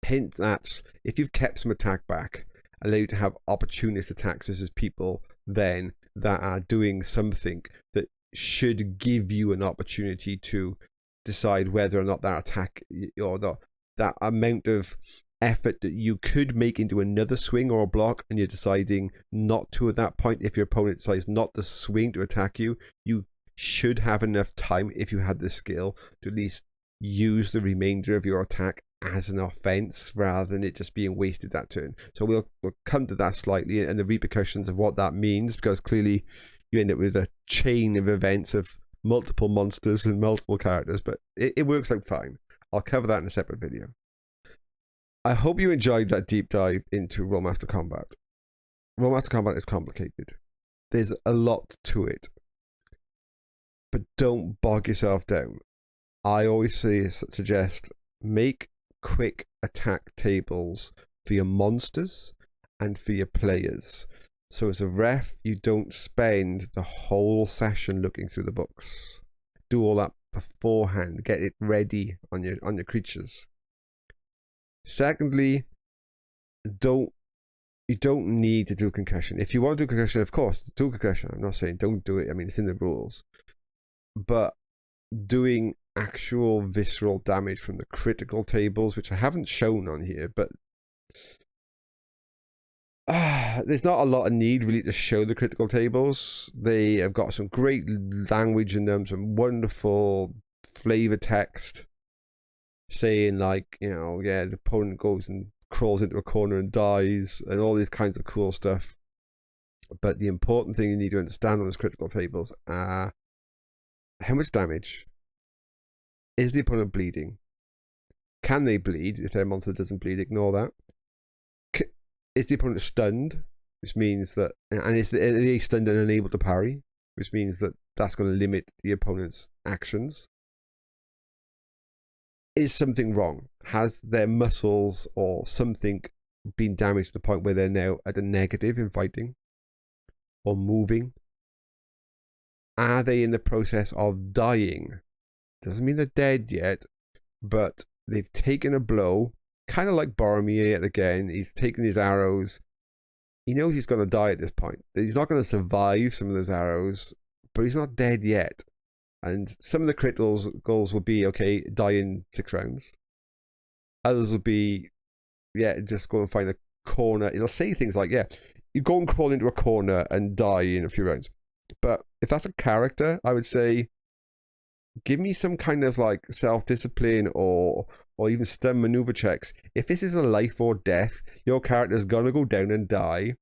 Hint that if you've kept some attack back, allow you to have opportunist attacks versus people then that are doing something that should give you an opportunity to decide whether or not that attack or that amount of effort that you could make into another swing or a block, and you're deciding not to at that point. If your opponent decides not to swing to attack you, you should have enough time, if you had the skill, to at least use the remainder of your attack as an offense rather than it just being wasted that turn. So we'll come to that slightly and the repercussions of what that means, because clearly you end up with a chain of events of multiple monsters and multiple characters, but it works out fine. I'll cover that in a separate video. I hope you enjoyed that deep dive into Rolemaster Combat. Rolemaster Combat is complicated. There's a lot to it. but don't bog yourself down. I always suggest make quick attack tables for your monsters and for your players. So as a ref, you don't spend the whole session looking through the books. Do all that beforehand. Get it ready on your creatures. Secondly, you don't need to do concussion. If you want to do concussion, of course, do concussion. I'm not saying don't do it. I mean, it's in the rules. But doing actual visceral damage from the critical tables, which I haven't shown on here, but there's not a lot of need really to show the critical tables. They have got some great language in them, some wonderful flavor text saying like, you know, yeah, the opponent goes and crawls into a corner and dies and all these kinds of cool stuff. But the important thing you need to understand on those critical tables are how much damage. Is the opponent bleeding? Can they bleed? If their monster doesn't bleed, ignore that. Is the opponent stunned? Which means that, and are they stunned and unable to parry? Which means that that's going to limit the opponent's actions. Is something wrong? Has their muscles or something been damaged to the point where they're now at a negative in fighting or moving? Are they in the process of dying? Doesn't mean they're dead yet, but they've taken a blow, kind of like Boromir yet again. He's taken his arrows. He knows he's going to die at this point. He's not going to survive some of those arrows, but he's not dead yet. And some of the crit goals will be, okay, die in 6 rounds. Others will be, yeah, just go and find a corner. It'll say things like, yeah, you go and crawl into a corner and die in a few rounds. But if that's a character, I would say, give me some kind of like self-discipline or even stun maneuver checks. If this is a life or death, your character's gonna go down and die,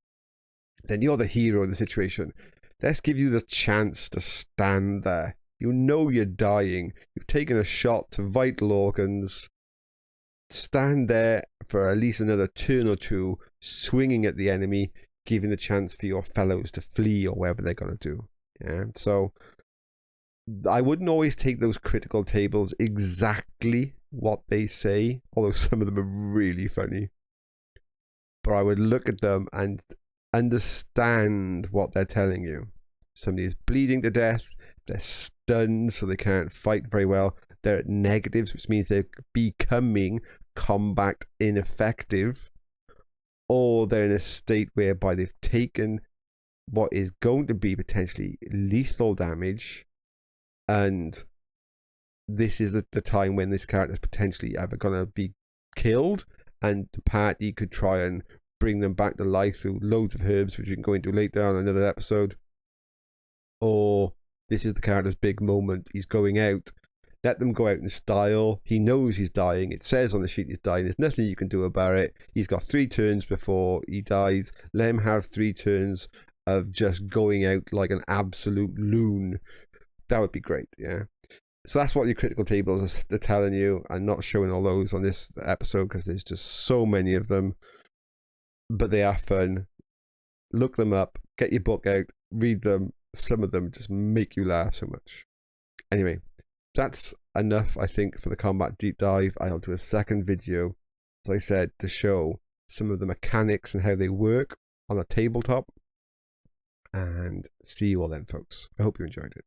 then you're the hero in the situation. Let's give you the chance to stand there. You know you're dying. You've taken a shot to vital organs. Stand there for at least another turn or two, swinging at the enemy, giving the chance for your fellows to flee or whatever they're gonna do. Yeah, so I wouldn't always take those critical tables exactly what they say, although some of them are really funny. But I would look at them and understand what they're telling you. Somebody is bleeding to death, they're stunned so they can't fight very well, they're at negatives, which means they're becoming combat ineffective, or they're in a state whereby they've taken what is going to be potentially lethal damage, and this is the time when this character is potentially either going to be killed, and the party could try and bring them back to life through loads of herbs, which we can go into later on another episode, or this is the character's big moment. He's going out. Let them go out in style. He knows he's dying. It says on the sheet he's dying. There's nothing you can do about it. He's got 3 turns before he dies. Let him have 3 turns of just going out like an absolute loon. That would be great, yeah. So that's what your critical tables are telling you. I'm not showing all those on this episode because there's just so many of them. But they are fun. Look them up. Get your book out. Read them. Some of them just make you laugh so much. Anyway, that's enough, I think, for the combat deep dive. I'll do a second video, as I said, to show some of the mechanics and how they work on a tabletop. And see you all then, folks. I hope you enjoyed it.